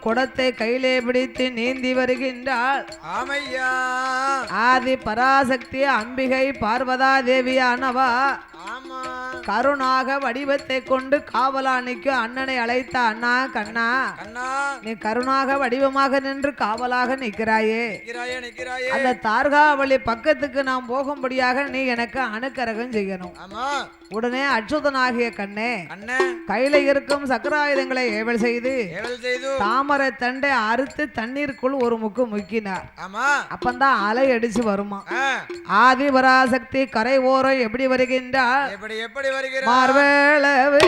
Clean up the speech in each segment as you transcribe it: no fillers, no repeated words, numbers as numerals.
குடத்தை கையிலே பிடித்து நீந்தி வருகின்றாள். ஆமையா ஆதி பராசக்தி அம்பிகை பார்வதா தேவியானவா கருணாக வடிவத்தை கொண்டு காவலானிக்கு அண்ணனை அழைத்த அண்ணா கண்ணா நீ கருணாக வடிவமாக நின்று காவலாக நிற்கிறாயே. அந்த தார்காவளி பக்கத்துக்கு நாம் போகும்படியாக நீ எனக்கு அணுக்கரகம் செய்யணும். உடனே அச்சுதனாகிய கண்ணே கையில இருக்கும் சக்கராயுதங்களை ஏவல் செய்து தாமரை தண்டை அறுத்து தண்ணீருக்குள் ஒரு முக்கு முக்கினார். அப்பந்தான் அலை அடிச்சு வருமா. ஆதி பராசக்தி கரை ஓரம் எப்படி வருகின்றார்? எப்படி வருகிறார்? மார்வேளவு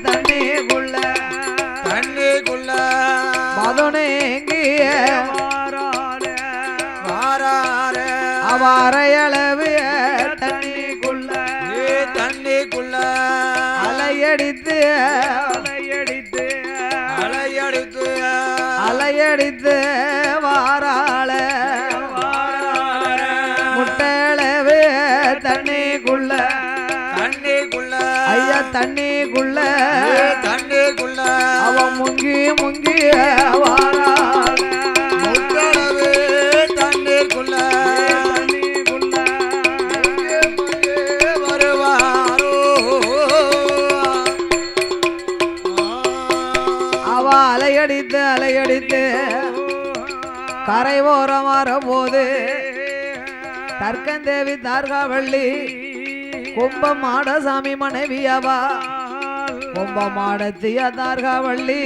தண்ணீருக்குள்ள மதுனேங்கிய அவாரையளவு தண்ணிக்குள்ள அலையடித்து வாராள முட்டளவு தண்ணிக்குள்ள ஐயா தண்ணிக்குள்ள அவன் முங்கி வாராள முட்டளவு தண்ணீர்க்குள்ள வருவாரோ. அவ அலையடித்து கரை ஓரம் வரும்போது தர்க்கந்தேவி தார்காவள்ளி கும்பமாடசாமி மனைவியவா கும்பமாடத்திய தார்காவள்ளி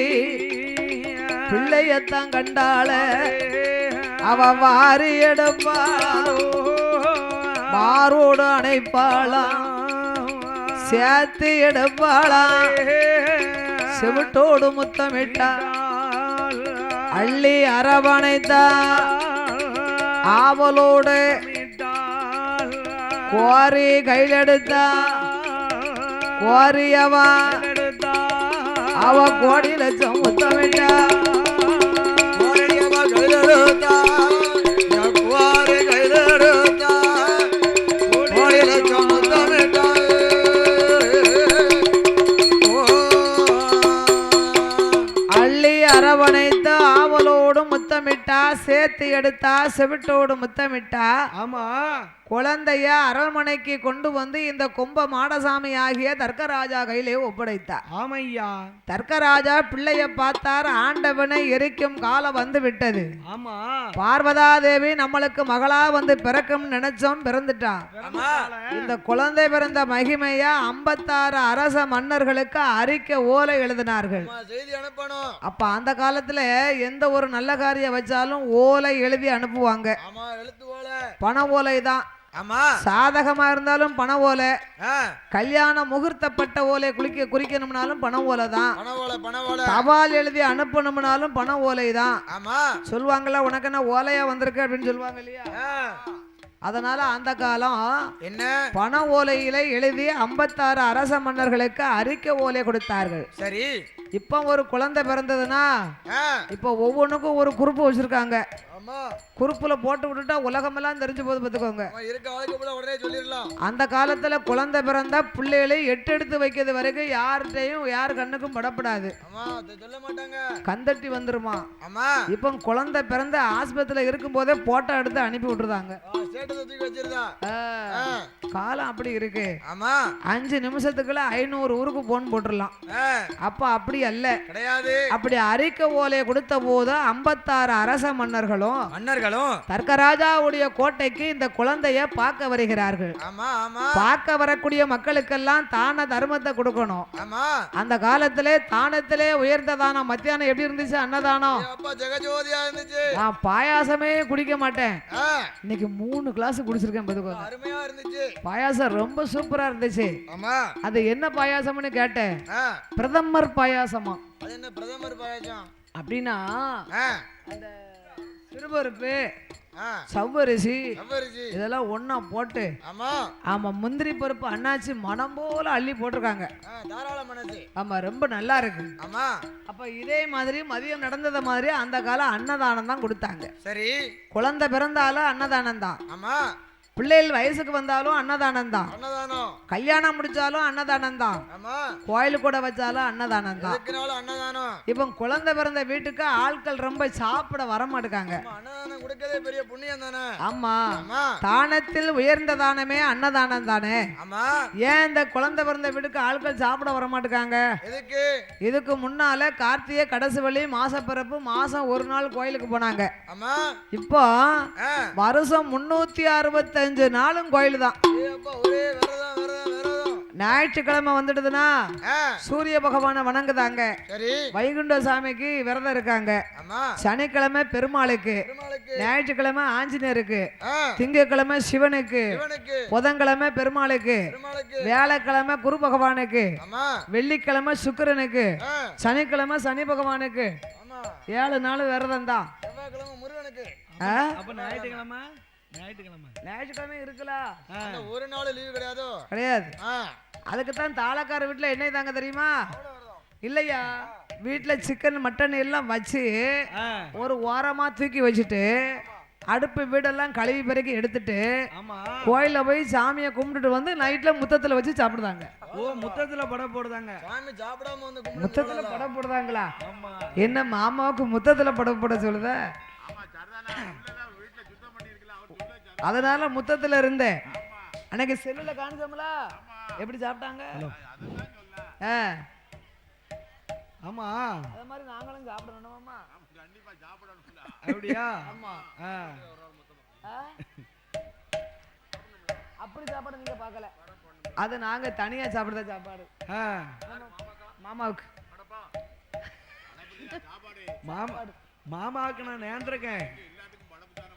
பிள்ளையத்தான் கண்டாள அவ வாரி எடுப்பாளோ மாரோடு அணைப்பாளாம் சேர்த்து எடுப்பாளாம் செவிட்டோடு முத்தமிட்டா அள்ளி அரவணைத்தா ஆவலோடு கோரி கையிலெடுத்தா கோரியவா அவ கோடி லட்சம் முத்தமிட்டா அள்ளி அரவணைத்து ஆவலோடு முத்தமிட்டா சேர்த்து எடுத்தா செவிட்டோடு முத்தமிட்டா. ஆமா குழந்தைய அரண்மனைக்கு கொண்டு வந்து இந்த கும்ப மாடசாமி ஆகிய தர்க்கராஜா கையிலே ஒப்படைத்தார். ஆமையா தர்க்கராஜா பிள்ளைய பார்த்தார். ஆண்டவனை எரிக்கும் காலம் வந்து விட்டது. ஆமா பார்வதா தேவி நம்மளுக்கு மகளா வந்து பிறக்கும் நினைச்சோம், பிறந்துட்டா. இந்த குழந்தை பிறந்த மகிமையா 56 அரச மன்னர்களுக்கு அறிக்கை ஓலை எழுதினார்கள். அப்ப அந்த காலத்துல எந்த ஒரு நல்ல காரியம் வச்சாலும் ஓலை எழுதி அனுப்புவாங்க. பண ஓலை தான். சாதகமா இருந்தாலும் பண ஓலை, கல்யாண முகூர்த்தப்பட்ட ஓலை குறிக்கணும்னாலும் பண ஓலை தான். தபால் எழுதி அனுப்பணும்னாலும் பண ஓலை தான். சொல்லுவாங்கல்ல உனக்கு என்ன ஓலையா வந்திருக்கு அப்படின்னு சொல்லுவாங்க இல்லையா. அதனால அந்த காலம் என்ன பண ஓலையில எழுதி 56 அரச மன்னர்களுக்கு அறிக்கை ஓலை கொடுத்தார்கள். சரி இப்ப ஒரு குழந்தை பிறந்ததுன்னா இப்ப ஒவ்வொன்றுக்கும் ஒரு குறிப்பு வச்சிருக்காங்க. குறிப்புல போட்டு விட்டுட்டா உலகமெல்லாம் தெரிஞ்சு போது பார்த்துக்கோங்க. அந்த காலத்துல குழந்தை பிறந்தா பிள்ளைகளை எடுத்து வைக்கிறது வரைக்கும் யார்கிட்டையும் யார் கண்ணுக்கும் படப்படாது, கந்தட்டி வந்துருமா. இப்ப குழந்தை பிறந்த ஆஸ்பத்திரியில இருக்கும் போதே போட்டோ எடுத்து அனுப்பி விட்டுருந்தாங்க. காலம் அப்படி இருக்கு. 5 நிமிஷத்துக்குள்ள 500 ஊருக்கு போன் போட்டுடலாம். அப்ப அப்படி அல்ல, அப்படி அறிக்கை ஓலையை கொடுத்த போது 56 அரச மன்னர்களும் தர்க்கராஜாவுடைய கோட்டைக்கு இந்த குழந்தைய பார்க்க வருகிறார்கள். பார்க்க வரக்கூடிய மக்களுக்கெல்லாம் தான தர்மத்தை கொடுக்கணும். அந்த காலத்திலே தானத்திலே உயர்ந்த தானம் மத்தியானம் எப்படி இருந்துச்சு? அன்னதானம். நான் பாயாசமே குடிக்க மாட்டேன், இன்னைக்கு 3 கிளாஸ் குடிச்சிருக்கேன். பாயாசம் ரொம்ப சூப்பரா இருந்துச்சு. அது என்ன பாயாசம்னு கேட்டேன். பிரதமர் பாயாசமா? அப்படின்னா அந்த சிறுபருப்பு சவ்வரிசி இதெல்லாம் ஒன்னா போட்டு ஆமா முந்திரி பருப்பு அண்ணாச்சி மனம் போல அள்ளி போட்டிருக்காங்க. ஆமா ரொம்ப நல்லா இருக்கு. அப்ப இதே மாதிரி மதியம் நடந்தது மாதிரி அந்த காலம் அன்னதானம் தான் கொடுத்தாங்க. சரி குழந்தை பிறந்தாலும் அன்னதானம் தான். பிள்ளைகள் வயசுக்கு வந்தாலும் அன்னதானம் தான், அன்னதானம். கல்யாணம் முடிச்சாலும் அன்னதானம் தான், ஆமா. கோயில் கூட வச்சாலும் அன்னதானம் தான். எதுக்குனாலும் அன்னதானம். இப்போ குழந்தை பிறந்த வீட்டுக்கு ஆட்கள் ரொம்ப சாப்பிட வரமாட்டுக்காங்க. ஆமா, அன்னதானம் கொடுக்கதே பெரிய புண்ணியம் தானே. ஆமா, ஆமா. தானத்தில் உயர்ந்த தானமே அன்னதானம் தானே. ஆமா. ஏன் இந்த குழந்தை பிறந்த வீட்டுக்கு ஆட்கள் சாப்பிட வரமாட்டுக்காங்க? எதுக்கு? இதுக்கு முன்னால கார்த்திகை கடைசி வழி மாசப்பிறப்பு மாசம் ஒரு நாள் கோயிலுக்கு போனாங்க. ஆமா. இப்போ ஆ. வருஷம் 365 நாளும் கோயில் தான். ஏய் அப்பா, ஒரே விரதம் விரதம் விரதம். ஞாயிற்றுக்கிழமை வந்துடுதுன்னா ஆ. சூரிய பகவானை வணங்குதாங்க, சரி. வைகுண்ட சாமிக்கு விரதம் இருக்காங்க, ஆமா. சனிக்கிழமை பெருமாளுக்கு, பெருமாளுக்கு. ஞாயிற்றுக்கிழமை ஆஞ்சநேயருக்கு, ஆ. திங்கட்கிழமை சிவனுக்கு, சிவனுக்கு. புதன்கிழமை பெருமாளுக்கு, பெருமாளுக்கு. வியாழக்கிழமை குரு பகவானுக்கு, ஆமா. வெள்ளிக்கிழமை சுக்கிரனுக்கு, ஆ. சனிக்கிழமை சனி பகவானுக்கு, ஆமா. 7 நாள் விரதம் தான். செவ்வாய்க்கிழமை முருகனுக்கு. அப்ப ஞாயிற்றுக்கிழமை ஞாயிற்றுக்கிழமை ஞாயிற்றுக்கிழமை இருக்குல்ல, அந்த ஒரு நாள் லீவு கிடையாதோ? கிடையாது. ஆ. அதுக்குத்தான் தாளக்கார வீட்டுல என்ன தாங்க தெரியுமா? இல்லையா, வீட்டுல சிக்கன் மட்டன் எல்லாம் வச்சு ஒரு ஓரமா தூக்கி வச்சுட்டு அடுப்பு வீடெல்லாம் கழுவி பிறகு எடுத்துட்டு ஆமா கோயில போய் சாமியை கும்பிட்டுட்டு வந்து நைட்ல முத்தத்துல வச்சு சாப்பிடுதாங்க. ஓ முத்தத்துல படம் போடுதாங்க. சாமி சாப்பிடாம வந்து கும்பிட்டு முத்தத்துல படம் போடுதாங்களா? ஆமா என்ன மாமாவுக்கு முத்தத்துல படம் போட சொல்லுத? அதனால முத்தத்துல இருந்தேன். அன்னைக்கு செல்லுல காணிச்சோம்ல எப்படி சாப்பிட்டாங்க. ஆ, ஆமா அத மாதிரி நாங்களும் சாப்பிடணுமாமா? அப்படியா? ஆமா. ஆ. அப்படி சாப்பாடு நீங்க பார்க்கல, அது நாங்க தனியா சாப்பிடுற சாப்பாடு. ஆ. மாமாவுக்கு மாமாவுக்கு நான் நேர்ந்திருக்கேன்.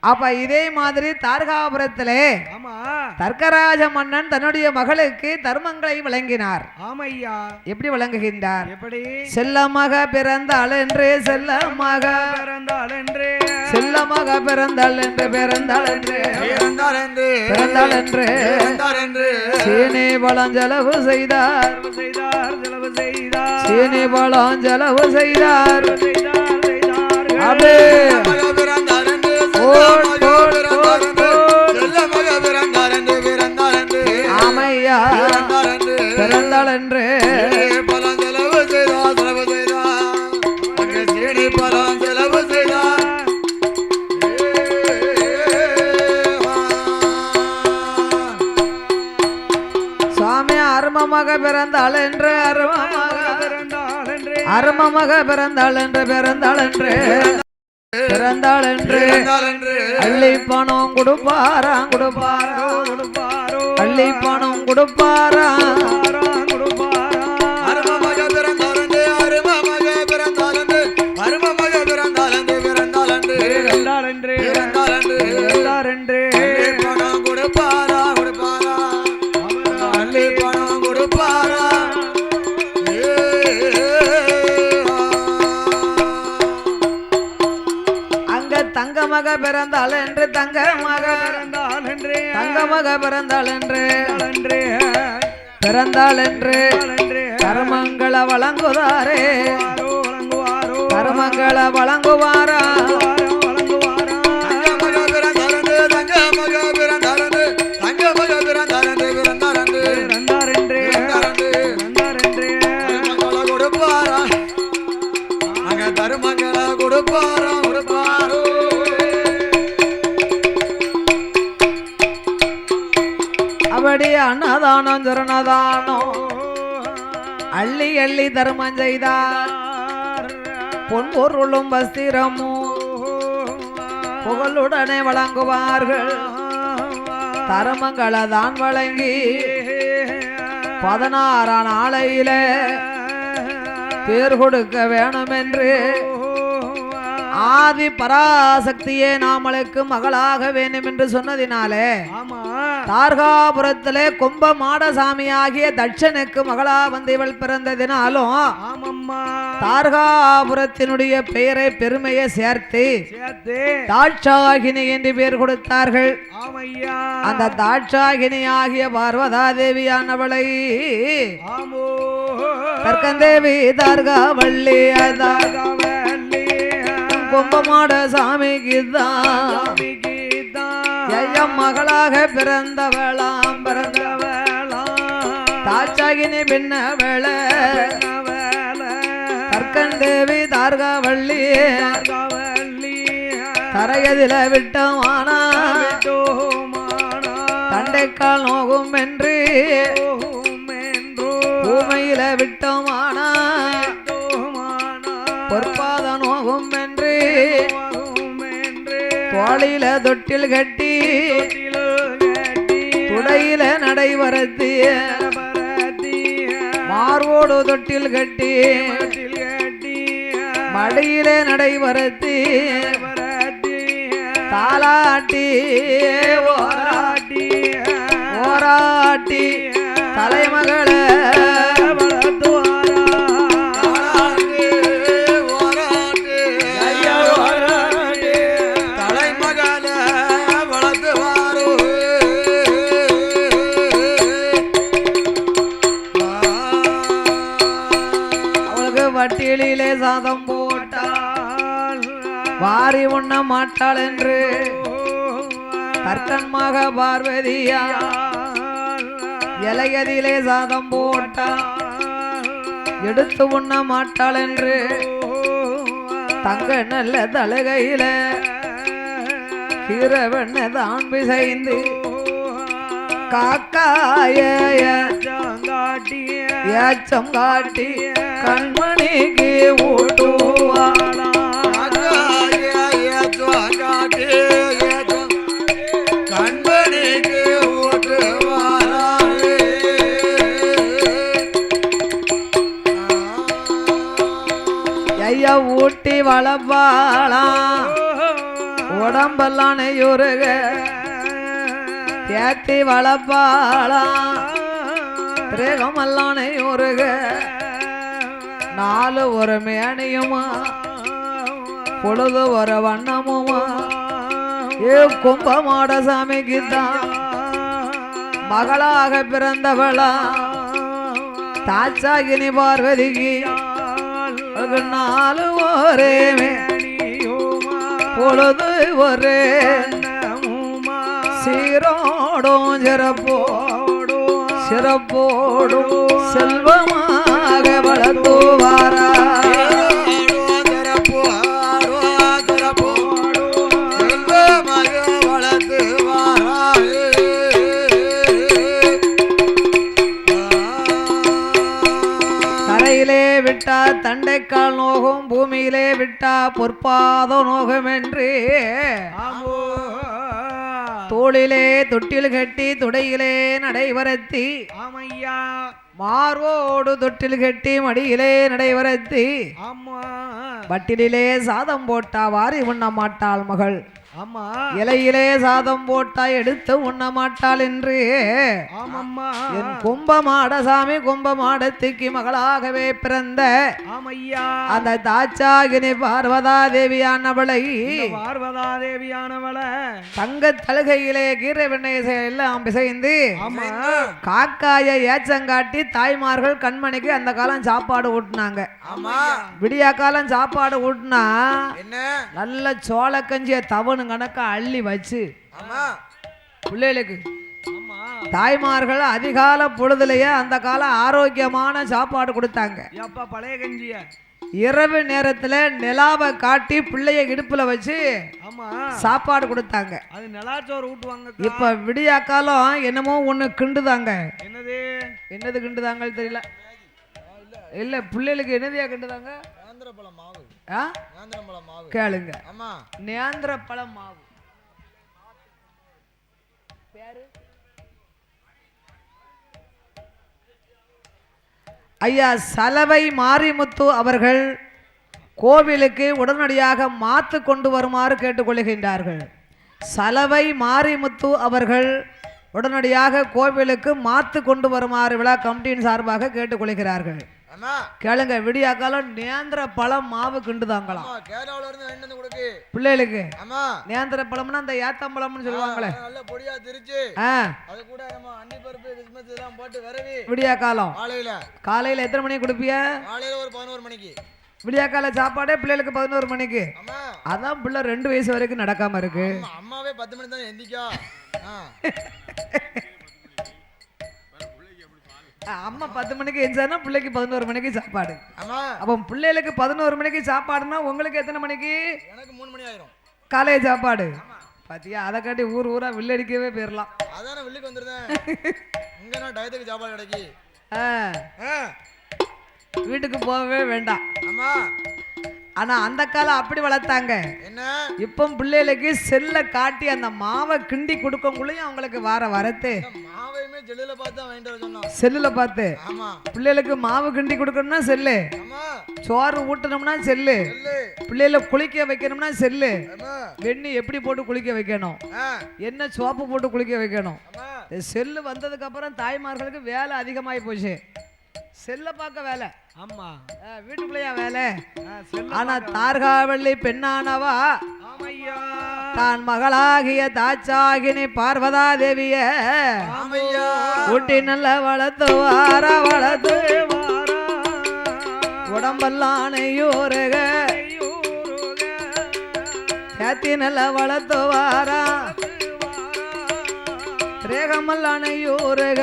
அப்ப இதே மாதிரி தார்காபுரத்திலே ஆமா தர்க்கராஜ மன்னன் தன்னுடைய மகளுக்கு தர்மங்களை வழங்கினார். ஆமா ஐயா. எப்படி வழங்குகின்றார்? எப்படி? செல்லமாக பிறந்தாள் என்று செல்லமாக பிறந்தாள் என்று செல்லமாக பிறந்தாள் என்று பிறந்தாள் என்று பிறந்தார் என்று பிறந்தாள் என்று பிறந்தார் என்று சீனி பழம் செலவு செய்தார், செலவு செய்தார் சீனி பழம் செலவு செய்தார். செய்தார் அப்படியே மக பிறந்தார் என்று பிறந்தார் என்று செல்ல மக பிறந்தார் என்று பிறந்தார் என்று ஆமையா பிறந்தார் என்று பிறந்தாள் என்று பலம் செலவு செய்தார் செலவு செய்தார் அங்கே சீனி பலம் செலவு செய்தார். சுவாமி அருமமாக பிறந்தாள் என்று அருமமாக பிறந்தாள் என்று அருமமாக பிறந்தாள் என்று பிறந்தாள் என்று பிறந்தாள் என்று பிறந்தார் என்று அள்ளி பணம் கொடுப்பாராம் கொடுப்பாரா கொடுப்பாரோ அள்ளி பணம் கொடுப்பாராம். கொடுப்பாரா அரும மக பிறந்தார் என்று அரும மக பிறந்தார் என்று அரும மக பிறந்தார் என்று பிறந்தார் என்று பிறந்தாள் என்று பிறந்தார் என்று பிறந்தார் என்று அள்ளி பணம் கொடுப்பாரா கொடுப்பாரா அள்ளி பணம் கொடுப்பாரா. அங்க தங்கமக பிறந்தாள் என்று தங்கமக பிறந்தாள் என்று தங்கமக பிறந்தாள் என்று என்று பிறந்தாள் என்று என்று கர்மங்களை வழங்குவாரே வழங்குவாரோ கர்மங்களை வழங்குவாரா. வழங்குவாரா தங்க மக பிறந்தார் என்று தங்க மக பிறந்தார் என்று தங்க மக பிறந்தார் என்று பிறந்தார் என்று பிறந்தார் என்று பிறந்தார் என்று பிறந்தார் என்று தருமங்களை கொடுப்பாரா அங்க தருமங்களை கொடுப்பாரா கொடுப்பாரோ. அப்படி அன்னதானம் ஜரணதானம் அள்ளி அள்ளி தர்மம் செய்தார். பொன் பொருளும் வஸ்திரமும் புகழுடனே வழங்குவார்கள். தர்மங்களை தான் வழங்கி 16 நாளையில பேர் கொடுக்க வேணும் என்று ஆதி பராசக்தியே நாமளுக்கு மகளாக வேண்டும் என்று சொன்னதினாலே ஆமா தார்காபுரத்திலே கும்ப மாடசாமி ஆகிய தட்சனுக்கு மகளா வந்து இவள் பிறந்ததினாலும் ஆமம்மா தார்காபுரத்தினுடைய பெயரை பெருமையை சேர்த்து சேர்த்து தாட்சாகினி என்று பெயர் கொடுத்தார்கள். ஆமையா அந்த தாட்சாகினி ஆகிய பார்வதா தேவியானவளை ஆமோ தர்க்கந்தேவி தார்காவள்ளி தாகவல்லி கும்பமாட சாமிக்கு தான் சாமிக்கு தான் ஐயா மகளாக பிறந்தவளாம் தாச்சாகினி பின்னவள தர்க்கன் தேவி தார்காவள்ளி தரையதில விட்டமானா தண்டைக்கால் நோகும் என்று பூமையில விட்டமானா பொற்பாத நோகும் என்று தோளில தொட்டில் கட்டி துடையில நடைபரத்தி மார்வோடு தொட்டில் கட்டி மடியிலே நடைபரத்தி தாலாட்டி ஓராட்டி தலைமகளை வட்டியிலே சாதம் போட்டால் வாரி உண்ண மாட்டாள் என்று கர்த்தன்மாக பார்வதியா இலையதிலே சாதம் போட்டால் எடுத்து உண்ண மாட்டாள் என்று தங்க நல்ல தலகையில கீரவெண்ண தான் பிசைந்து காக்காய ஏச்சம் காட்டி கண்மணிக்கு ஊட்டுவாளா கண்மணிக்கு ஊட்டுவாளா ஐயா ஊட்டி வளர்ப்பாளா உடம்பெல்லாம் நெய்யுருக தேத்தி வளர்ப்பாளா திரேகமெல்லாம் நெய்யுருக நாலு ஒரு மேனியுமா பொழுது ஒரு வண்ணமுமா ஏ கும்பமாட சாமிக்குத்தான் மகளாக பிறந்தவளா தாச்சாகினி பார்வதிக்கு நாலு ஒரே பொழுது ஒரே சீரோடும் சிறப்போடும் செல்வமாக வளர்த்துவாரா கரையிலே விட்டா தண்டைக்கால் நோகும் பூமியிலே விட்டா பொற்பாதம் நோகும் என்று தோளிலே தொட்டில் கட்டி துடையிலே நடைபரத்தி மார்வோடு தொட்டில் கட்டி மடியிலே நடைபரத்தி வட்டிலே சாதம் போட்டா வாரி உண்ண மாட்டாள் மகள் இலையிலே சாதம் போட்டா எடுத்து உண்ண மாட்டாள் என்று என் கும்பமாடசாமி கும்பமாடத்துக்கு மகளாகவே பிறந்த அந்த தாச்சாகினி பார்வதா தேவியானவளை தங்க தழுகையிலே கீரை வெண்ணெய் எல்லாம் பிசைந்து காக்காய ஏச்சங்காட்டி தாய்மார்கள் கண்மணிக்கு அந்த காலம் சாப்பாடு ஊட்டினாங்க. விடியா காலம் சாப்பாடு ஊட்டினா நல்ல சோள கஞ்சிய தவணு கணக்கா அள்ளி வச்சு பிள்ளைகளுக்கு தாய்மார்கள் அதிகால பொழுதுலயே அந்த காலம் ஆரோக்கியமான சாப்பாடு கொடுத்தாங்க. பழைய கஞ்சிய இரவு நேரத்துல நிலாவை காட்டி பிள்ளைய இடுப்புல வச்சு சாப்பாடு கொடுத்தாங்க. அது நிலாச்சோறு ஊட்டுவாங்க. இப்ப விடியா காலம் என்னமோ ஒண்ணு கிண்டுதாங்க. என்னது கிண்டுதாங்க தெரியல. இல்ல பிள்ளைகளுக்கு என்னதையா கிண்டுதாங்க? கேளுங்க, நேந்திர பழ மாவு. ஐயா சலவை மாரிமுத்து அவர்கள் கோவிலுக்கு உடனடியாக மாத்து கொண்டு வருமாறு கேட்டுக்கொள்கின்றார்கள். சலவை மாரிமுத்து அவர்கள் உடனடியாக கோவிலுக்கு மாத்து கொண்டு வருமாறு விழா கமிட்டியின் சார்பாக கேட்டுக்கொள்கிறார்கள். கேளுங்க, விடியா காலம் நேந்திர பழம் மாவு கிண்டுதாங்களாம் பிள்ளைகளுக்கு. நேந்திர பழம்னா அந்த ஏத்தம்பழம்னு சொல்லுவாங்களே, விடியா காலம் காலையில எத்தனை மணிக்கு கொடுப்பிய? ஒரு 11 மணிக்கு. விடியா கால சாப்பாடே பிள்ளைகளுக்கு 11 மணிக்கு. அதான் பிள்ளை 2 வயசு வரைக்கும் நடக்காம இருக்கு. அம்மாவே 10 மணி தான் எந்திக்கா. அம்மா 10 மணிக்கு எஞ்சானா பிள்ளைக்கு 11 மணிக்கு சாப்பாடு. ஆமா அப்போ பிள்ளைகளுக்கு 11 மணிக்கு சாப்பாடுனா உங்களுக்கு எத்தனை மணிக்கு? எனக்கு 3 மணி ஆயிரும் காலைய சாப்பாடு. பாத்தியா, அதை காட்டி ஊர் ஊரா வில்லடிக்கவே போயிடலாம். அதான வில்லுக்கு வந்துருந்தேன். இங்க நான் டயத்துக்கு சாப்பாடு கிடைக்கி. வீட்டுக்கு போகவே வேண்டாம். ஆமா. ஆனா அந்த காலம் அப்படி வளர்த்தாங்க. என்ன இப்போ பிள்ளைகளுக்கு செல்ல காட்டி அந்த மாவை கிண்டி கொடுக்கக்குள்ளேயும் அவங்களுக்கு வரத்து மாவையுமே ஜெல்லுல பார்த்து வாங்கிட்டு வர சொன்னோம். செல்லுல பார்த்து. ஆமா. பிள்ளைகளுக்கு மாவு கிண்டி கொடுக்கணும்னா செல்லு, ஆமா. சோறு ஊட்டணும்னா செல்லு, பிள்ளைகளை குளிக்க வைக்கணும்னா செல்லு, வெண்ணி எப்படி போட்டு குளிக்க வைக்கணும், என்ன சோப்பு போட்டு குளிக்க வைக்கணும். செல்லு வந்ததுக்கு அப்புறம் தாய்மார்களுக்கு வேலை அதிகமாகி போச்சு. செல்ல பார்க்க வேலை. ஆமா. வீட்டுக்குள்ளேயா வேலை? ஆனா தார்காவள்ளி பெண்ணானவா தான் மகளாகிய தாச்சாகினி பார்வதா தேவிய ஊட்டி நல்ல வளர்த்து வாரா வளர்த்து உடம்பல்லானையூருக சேத்தி நல்ல வளர்த்து வாரா ரேகமல்லானையூருக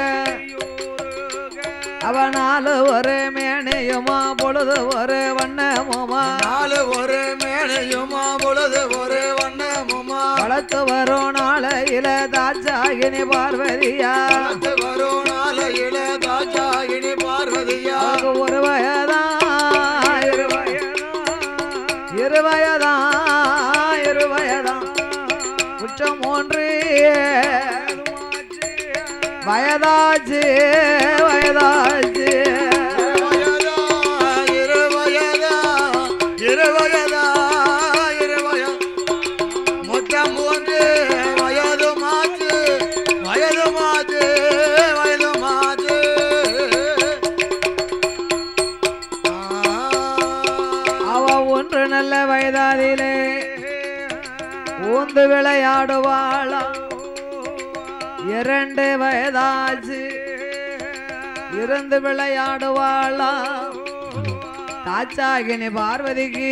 அவனால ஒரு மேனையுமா பொழுது ஒரு வண்ணமுமா நாலு ஒரு மேனையுமா பொழுது ஒரு வண்ணமுமா வளர்த்து வரும் நாளையில தாச்சாகினி பார்வதியா வரும் நாளையில தாச்சாகினி பார்வதியா ஒரு வயதா இருவயதா குற்றம் ஒன்று வயதாச்சு நல்ல வயதாதிலே ஊந்து விளையாடுவாளா 2 வயதாச்சு இருந்து விளையாடுவாளா தாச்சாகினி பார்வதிக்கு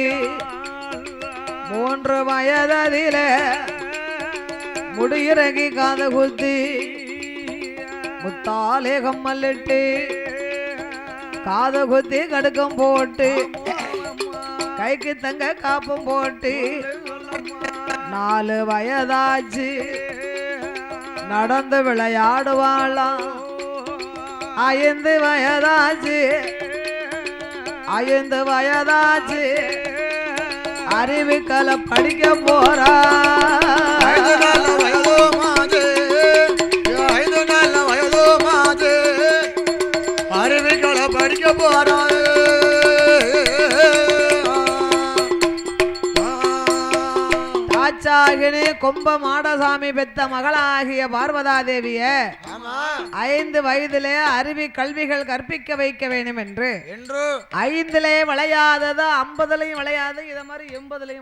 3 வயதிலே முடியிறங்கி காது குத்தி முத்தாலே கம்மல்லிட்டு காது குத்தி கடுக்கம் போட்டு கைக்கு தங்க காப்பும் போட்டு 4 வயதாச்சு நடந்து விளையாடுவாளாம் 5 வயதாச்சு அறிவுக்கலை படிக்க போறா அறிவுக்கலை படிக்க போறா தாச்சாகினி கொம்ப மாடசாமி பெத்த மகளாகிய பார்வதா தேவிய 5 வயதிலே அறிவி கல்விகள் கற்பிக்க வைக்க வேண்டும் என்று 5 விளையாதது 50 விளையாது, இத மாதிரி 80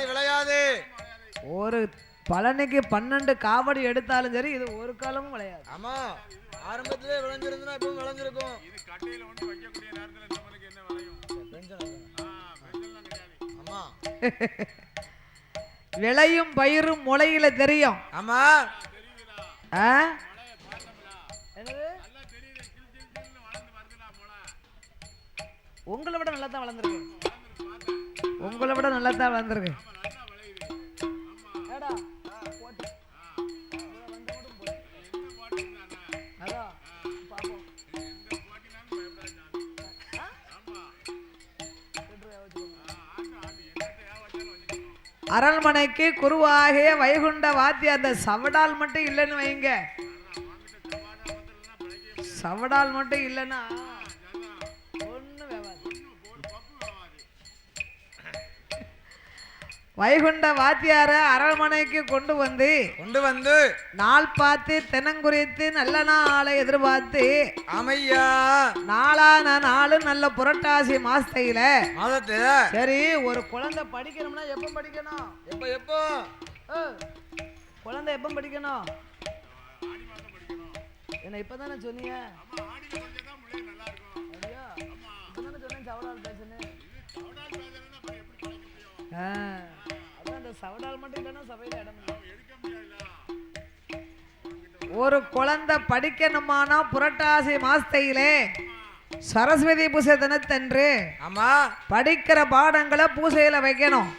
விளையாது. ஒரு பழனிக்கு 12 காவடி எடுத்தாலும் சரி இது ஒரு காலமும் விளையாது. ஆமா, ஆரம்பத்திலே விளைஞ்சிருந்தா இப்போ விளைஞ்சிருக்கும். இது கட்டையில ஒண்ணு வைக்கக்கூடிய நேரத்துல நமக்கு என்ன விளையும்? பென்ஷன். ஆமா. விளையும் பயிரும் முளையில தெரியும். ஆமா. உங்களை விட நல்லா தான் வளர்ந்துருக்கு. உங்களை விட நல்லா தான் வளர்ந்துருக்கு. அரண்மனைக்கு குருவாகிய வைகுண்ட வாத்தி அந்த சவடால் மட்டும் இல்லைன்னு வைங்க. சவடால் மட்டும் இல்லைன்னா ஒண்ணும் வேவாது. வைகுண்ட வாத்தியார அரண்மனைக்கு கொண்டு வந்து நாள் பார்த்து தென்னங்குறித்து நல்ல நாளை எதிர்பார்த்து அமையா நாளான நாளு நல்ல புரட்டாசி மாசத்தையில சரி ஒரு குழந்தை படிக்கணும்னா எப்ப படிக்கணும்? எப்போ குழந்தை எப்ப படிக்கணும்? என்ன இப்பதானே சொன்னீங்க? இப்பதானே சொன்னேன் சவடால் பேசுன்னு. அதான் அந்த சவடால் மட்டும் இல்லைன்னா சபையில இடம் இல்லை. ஒரு குழந்தை படிக்கணுமானா புரட்டாசி மாசத்தையிலே சரஸ்வதி பூஜை தினத்தன்று ஆமா படிக்கிற பாடங்களை பூசையில வைக்கணும்.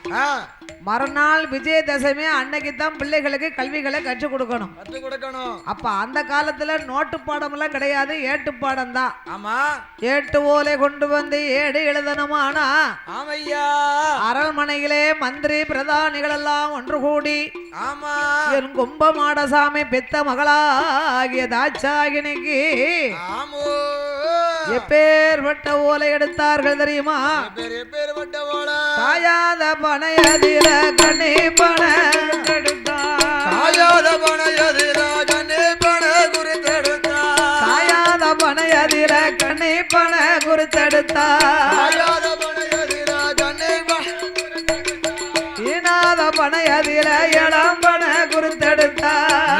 மறுநாள் விஜயதசமி அன்னைக்கு தான் பிள்ளைகளுக்கு கல்விகளை கற்றுக் கொடுக்கணும். அப்ப அந்த காலத்துல நோட்டு பாடம் எல்லாம் கிடையாது, ஏட்டு பாடம் தான். ஆமா ஏட்டு ஓலை கொண்டு வந்து ஏடு எழுதணுமானா ஆமையா அரண்மனையிலே மந்திரி பிரதானிகள் எல்லாம் ஒன்று கூடி ஆமா என் கும்பமாடசாமி பெத்த மகளாகிய தாட்சாகினிக்கு எப்பேற்பட்ட ஓலை எடுத்தார்கள் தெரியுமா? காயாத பனையதில கண்ணி பண காயாத பனையதில கண்ணி பண குறித்தெடுத்தா காயாத பனையதில கண்ணி பண குறித்தெடுத்தா காயாத பனையதில கண்ணி ஈனாத பனையதில இளம் பண குறித்தெடுத்தா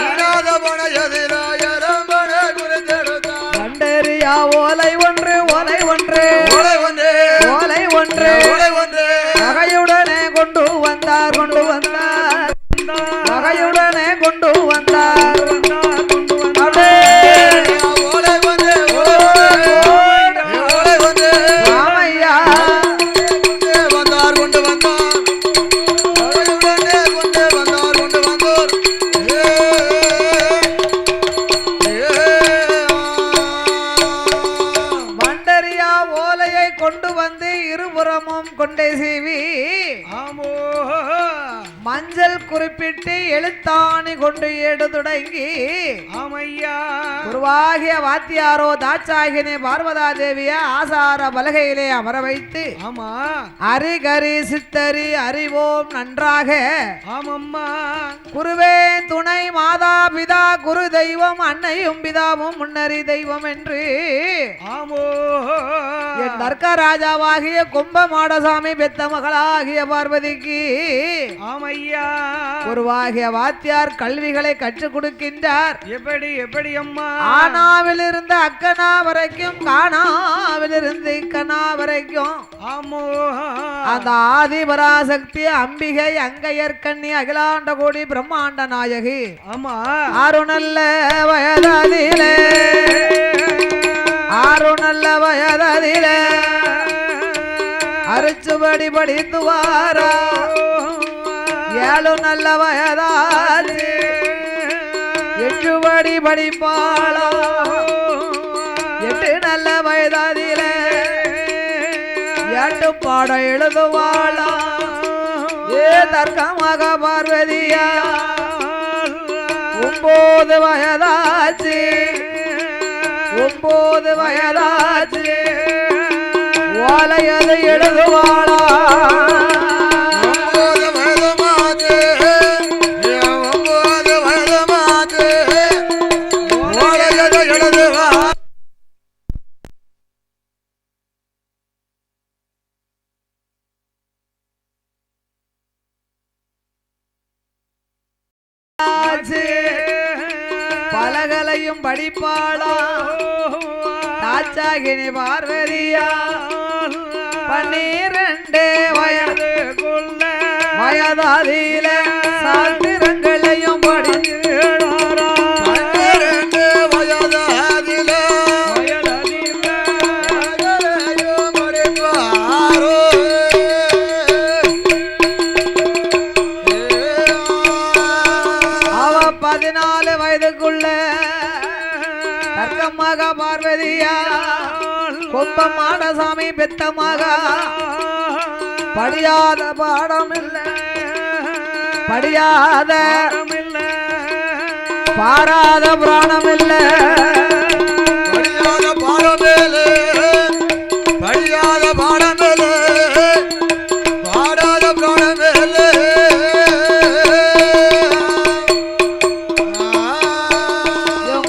ஈனாத பனையதில இளம் பண குறித்தெடுத்தா கண்டறியா ஓலை ஒன்று ஓலை ஒன்று ஓலை ஒன்று ஓலை ஒன்று ஓலை ஒன்று நகையுடனே கொண்டு வந்தார் கொண்டு வந்தார் நகையுடனே கொண்டு வந்தார் ஓலை ஒன்று ஓலை ஒன்று ராமையா வந்தார் கொண்டு வந்தார் நகையுடனே கொண்டு வந்தார் கொண்டு வந்தோர் மண்டரியா ஓலையை கொண்டு வந்து இருபுறமும் கொண்டே சீவி மஞ்சள் குறிப்பிட்டு எழுத்தாணி கொண்டு ஏடு தொடங்கி குருவாகிய வாத்தியாரோ தாட்சாகினி பார்வதா தேவிய ஆசார பலகையிலே அமர வைத்து அரிகரி சித்தரி அறிவோம் நன்றாக குருவே துணை மாதா பிதா குரு தெய்வம் அன்னையும் பிதாவும் முன்னறி தெய்வம் என்று என் தர்க்க ராஜாவாகிய கும்பமாடசாமி பெத்த மகளாகிய பார்வதிக்கு குருவாகிய வாத்தியார் கல்விகளை கற்றுக் கொடுக்கின்றார். எப்படி எப்படி அம்மா? ஆனாவில் இருந்து அக்கனா வரைக்கும் காணாவில் இருந்து இக்கனா வரைக்கும் அந்த ஆதிபராசக்தி அம்பிகை அங்கையற்கண்ணி அகிலாண்ட கோடி பிரம்மாண்ட நாயகி ஆறு நல்ல வயதிலே ஆறு நல்ல வயதிலே அரிச்சுபடி படித்து வாரா ஏழு நல்ல வயதாச்சு எட்டுபடி படிப்பாளா எட்டு நல்ல வயதாதிலே எட்டு பாடம் எழுதுவாளா ஏ தர்க்கமாக பார்வதியா ஒன்பது வயதாச்சு ஒன்பது வயதாச்சு ஓலையது எழுதுவாளா பலகலையும் படிப்பாளா தாட்சாகினி பார்வதியா 12 வயது வயதாதில சாத்திரங்களையும் படிக்கிறாரா 12 வயதாதில படிப்பாரோ அவ 14 வயதுக்குள்ள தர்க்கமாக பார்வதியா கும்பமாடசாமி பெத்தமாக படியாத பாடம் இல்லை படியாத பாராத புராணம் இல்லை படியாத பாடமேலே படியாத பாடமேலே பாடாத பிராணமேலே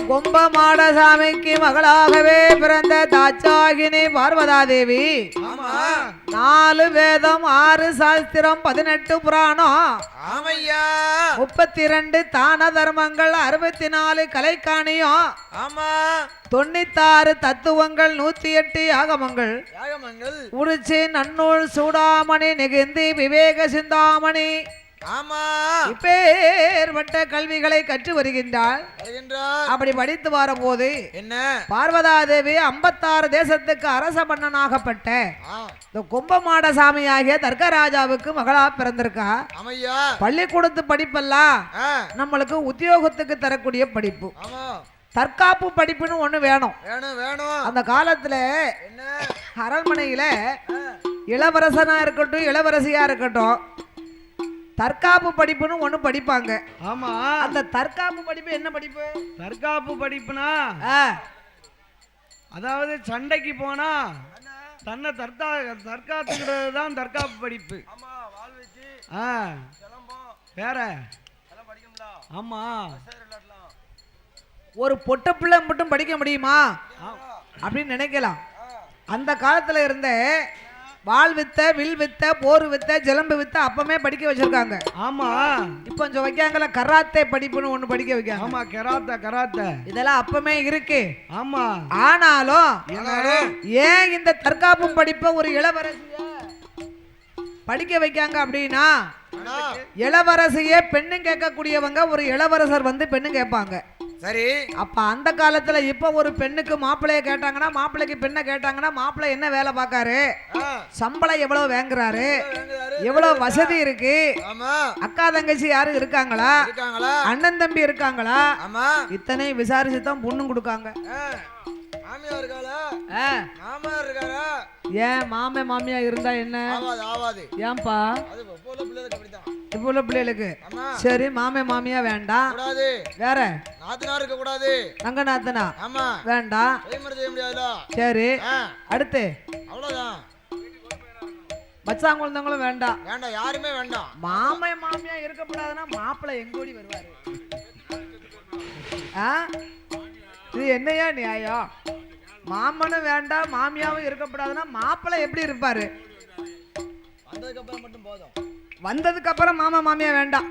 கும்பமாடசாமிக்கு மகளாகவே பிறந்த தாட்சாகினி பார்வதா தேவி 4 வேதம் 6 சாஸ்திரம் 18 புராணம் 32 தான தர்மங்கள் 64 கலைக்காணியம் 96 தத்துவங்கள் 108 யாகமங்கள் உரிச்சி நன்னூல் சூடாமணி நெகிந்தி விவேக சிந்தாமணி ஆமா இப்பேற்பட்ட கல்விகளை கற்று வருகின்றாள். அப்படி படித்து வரும்போது என்ன பார்வதா தேவி 56 தேசத்துக்கு அரச மன்னனாகப்பட்ட இந்த கும்பமாட சாமி ஆகிய தர்க்கராஜாவுக்கு மகளா பிறந்திருக்கா. பள்ளிக்கூடத்து படிப்பெல்லாம் நம்மளுக்கு உத்தியோகத்துக்கு தரக்கூடிய படிப்பு. தற்காப்பு படிப்புன்னு ஒண்ணு வேணும். அந்த காலத்துல அரண்மனையில இளவரசனா இருக்கட்டும் இளவரசியா இருக்கட்டும் தற்காப்பு படிப்புன்னு ஒண்ணு படிப்பாங்க. ஆமா அந்த தற்காப்பு படிப்பு என்ன படிப்பு? தற்காப்பு படிப்புனா அதாவது சண்டைக்கு போனா தன்னை தற்காத்துக்கிறது தான் தற்காப்பு படிப்பு. வேற ஆமா ஒரு பொட்ட பிள்ளை மட்டும் படிக்க முடியுமா அப்படின்னு நினைக்கலாம். அந்த காலத்துல இருந்த வாள் வித்த வில் வித்த போர் வித்த ஜலம்பு வித்த அப்பமே படிக்க வச்சிருக்காங்க. ஆமா இப்ப கொஞ்சம் வைக்காங்கல கராத்தே படிப்புன்னு ஒண்ணு படிக்க வைக்காங்க. ஆமா கராத்தே இதெல்லாம் அப்பமே இருக்கு. ஆமா ஆனாலும் ஏன் இந்த தற்காப்பு படிப்பை ஒரு இளவரசிய படிக்க வைக்காங்க அப்படின்னா இளவரசியே பெண்ணு கேட்கக்கூடியவங்க ஒரு இளவரசர் வந்து பெண்ணு கேட்பாங்க. சரி அப்ப அந்த காலத்துல இப்ப ஒரு பெண்ணுக்கு மாப்பிள்ளைய கேட்டாங்கன்னா மாப்பிள்ளைக்கு பெண்ணை கேட்டாங்கன்னா மாப்பிள்ளை என்ன வேலை பார்க்காரு, சம்பளம் எவ்வளவு வாங்குறாரு, எவ்வளவு வசதி இருக்கு, அக்கா தங்கச்சி யாரும் இருக்காங்களா, அண்ணன் தம்பி இருக்காங்களா, இத்தனை விசாரிச்சுதான் பொண்ணு கொடுக்காங்க. ஏன் மாமே மாமியா இருந்தா என்ன ஏன்பா இப்ப உள்ள பிள்ளைகளுக்கு சரி மாமே மாமியா வேண்டாம், வேற தங்க நாத்தனா வேண்டாம், சரி அடுத்து மச்சான் குழந்தைங்களும் வேண்டாம், யாருமே வேண்டாம். மாமே மாமியா இருக்கக்கூடாதுன்னா மாப்பிள்ளை எங்கோடி வருவாரு? இது என்னையா நியாயம்? மாமனும் வேண்டாம் மாமியாவும் இருக்கக்கூடாதுன்னா மாப்பிள்ளை எப்படி இருப்பாரு? வந்ததுக்கு அப்புறம் மாமா மாமியா வேண்டாம்.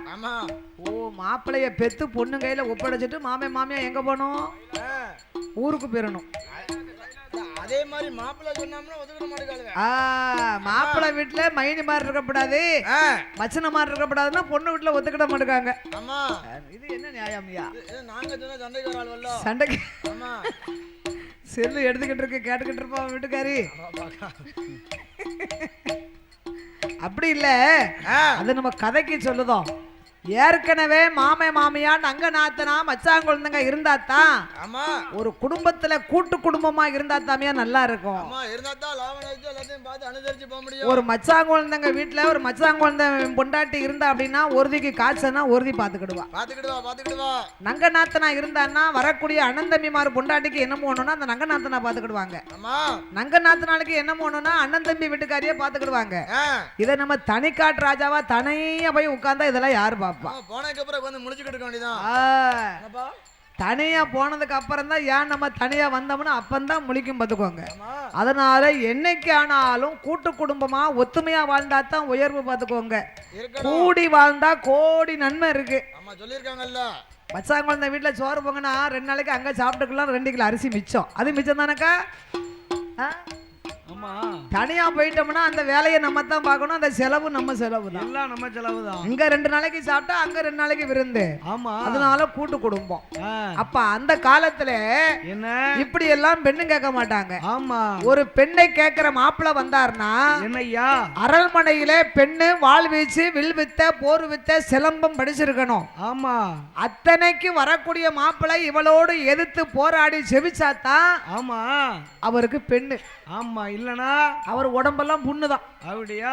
ஓ மாப்பிள்ளைய பெத்து பொண்ணு கையில ஒப்படைச்சிட்டு மாமே மாமியா எங்க போனோம்? ஊருக்கு போயிடணும். அதே மாதிரி மாப்பிள்ளை சொன்னோம்னா ஒதுக்க மாட்டேங்காங்க. மாப்பிள்ளை வீட்டுல மைனி மாதிரி இருக்கக்கூடாது மச்சன மாதிரி இருக்கக்கூடாதுன்னா பொண்ணு வீட்டுல ஒத்துக்கிட மாட்டேங்காங்க. இது என்ன நியாயம்யா? நாங்க சொன்ன சண்டைக்கு ஒரு ஆள் வரல. சண்டைக்கு செல்லு எடுத்துக்கிட்டு இருக்கு கேட்டுக்கிட்டு இருப்பான் வீட்டுக்காரி. அப்படி இல்ல அது நம்ம கதைக்கு சொல்லுதோம். ஏற்கனவே மாமே மாமியா நங்க நாத்தனா மச்சான் குழந்தைங்க இருந்தா தான் ஒரு குடும்பத்துல கூட்டு குடும்பமா இருந்தா தாமியா நல்லா இருக்கும். ஒரு மச்சான் குழந்தைங்க வீட்டுல ஒரு மச்சான் குழந்தை பொண்டாட்டி இருந்தா அப்படின்னா ஒருதிக்கு காய்ச்சனா ஒருதி பாத்துக்கிடுவா. நங்க நாத்தனா இருந்தான்னா வரக்கூடிய அண்ணன் தம்பிமார் பொண்டாட்டிக்கு என்ன போகணும்னா அந்த நங்க நாத்தனா பாத்துக்கிடுவாங்க. நங்க நாத்தனாளுக்கு என்ன போகணும்னா அண்ணன் தம்பி வீட்டுக்காரியே பாத்துக்கிடுவாங்க. இதை நம்ம தனிக்காட்டு ராஜாவா தனியா போய் உட்கார்ந்தா இதெல்லாம் யாரு பாப்பா? தனியா போனதுக்கு அப்புறம் தான் ஏன் நம்ம தனியா வந்தோம்னா அப்பந்தான் முழிக்கும் பார்த்துக்கோங்க. அதனால என்னைக்கு ஆனாலும் கூட்டு குடும்பமா ஒத்துமையா வாழ்ந்தா தான் உயர்வு பார்த்துக்கோங்க. கூடி வாழ்ந்தா கோடி நன்மை இருக்கு. மச்சான் குழந்தை வீட்டுல சோறு போங்கன்னா 2 நாளைக்கு அங்க சாப்பிட்டுக்கலாம் 2 கிலோ அரிசி மிச்சம். அது மிச்சம் தானக்கா? தனியா போயிட்டோம்னா அந்த வேலையை நம்ம தான் பார்க்கணும். அந்த செலவு நம்ம செலவு தான். எல்லாம் நம்ம செலவு தான். இங்க 2 நாளைக்கு சாப்பிட்டா அங்க 2 நாளைக்கு விருந்து. ஆமா அதனால கூட்டு குடும்பம். அப்ப அந்த காலத்துல என்ன இப்படி எல்லாம் பெண்ணு கேட்க மாட்டாங்க. ஆமா ஒரு பெண்ணை கேட்கிற மாப்பிள்ளை வந்தாருன்னா என்னையா அரண்மனையில பெண்ணு வாழ் வீச்சு வில் வித்த போர் வித்த சிலம்பம் படிச்சிருக்கணும். ஆமா அத்தனைக்கு வரக்கூடிய மாப்பிள்ளை இவளோடு எதிர்த்து போராடி செவிச்சாத்தான் ஆமா அவருக்கு பெண்ணு. ஆமா இல்லனா அவர் உடம்பெல்லாம் புண்ணுதான். அப்படியா?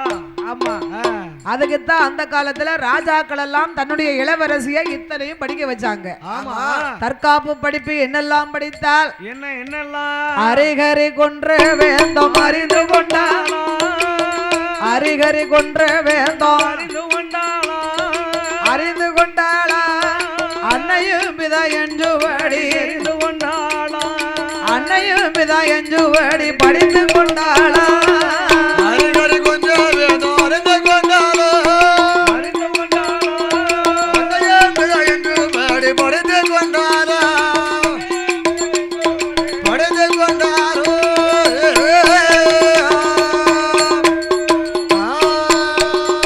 ஆமா அதுக்குத்தான் அந்த காலத்துல ராஜாக்கள் எல்லாம் தன்னுடைய இளவரசியை இத்தனையும் படிக்க வச்சாங்க. ஆமா தற்காப்பு படிப்பு என்னெல்லாம் படித்தால் என்னெல்லாம் அரிகரி கொன்ற வேந்தம் அறிந்து கொண்டாளா, அரிகரி கொன்ற வேந்தம் அறிந்து கொண்டாளா, அன்னையும் பிதா என்று அறிந்து கொண்டாளா, அன்னையும் பிதா என்று படித்து கொண்டாளா, அறிகரி கொன்ற வேந்தம் அறிந்து கொண்டாளா, அறிந்து கொண்டாளா, அன்னையும் பிதா என்று படித்து கொண்டாளா, படித்து கொண்டாரோ.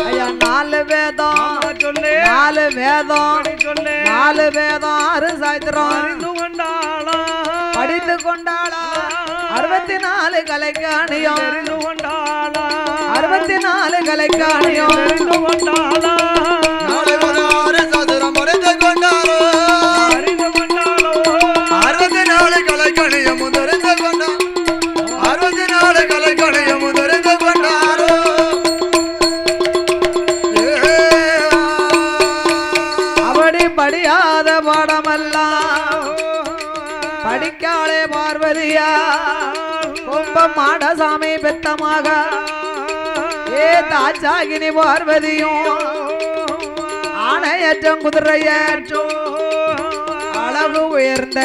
ஐயா 4 வேதம் 4 வேதம் சொல்லு 4 வேதம் 6 சாஸ்திரம் அறிந்து கொண்டாளா படித்து கொண்டாளா 64 கலைக்காணியம் அறிந்து கொண்டாளா 64 கலைக்காணியம் அறிந்து கொண்டாளா நாளை 16 சதுரம் அறிந்து கொண்டாரோ அறிந்து கொண்டாளோ 64 கலைக்கணியம் தெரிந்து கொண்டார் 64 கலைக்கணியம் தெரிந்து கொண்டாரோ அப்படி படியாத பாடமெல்லாம் படிக்காளே பார்வதியா கும்பம் மாடசாமி பெத்தமாக ஏ தாச்சாகினி பார்வதியும் ஆணையற்றம் குதிரையற்றும் அழகு உயர்ந்த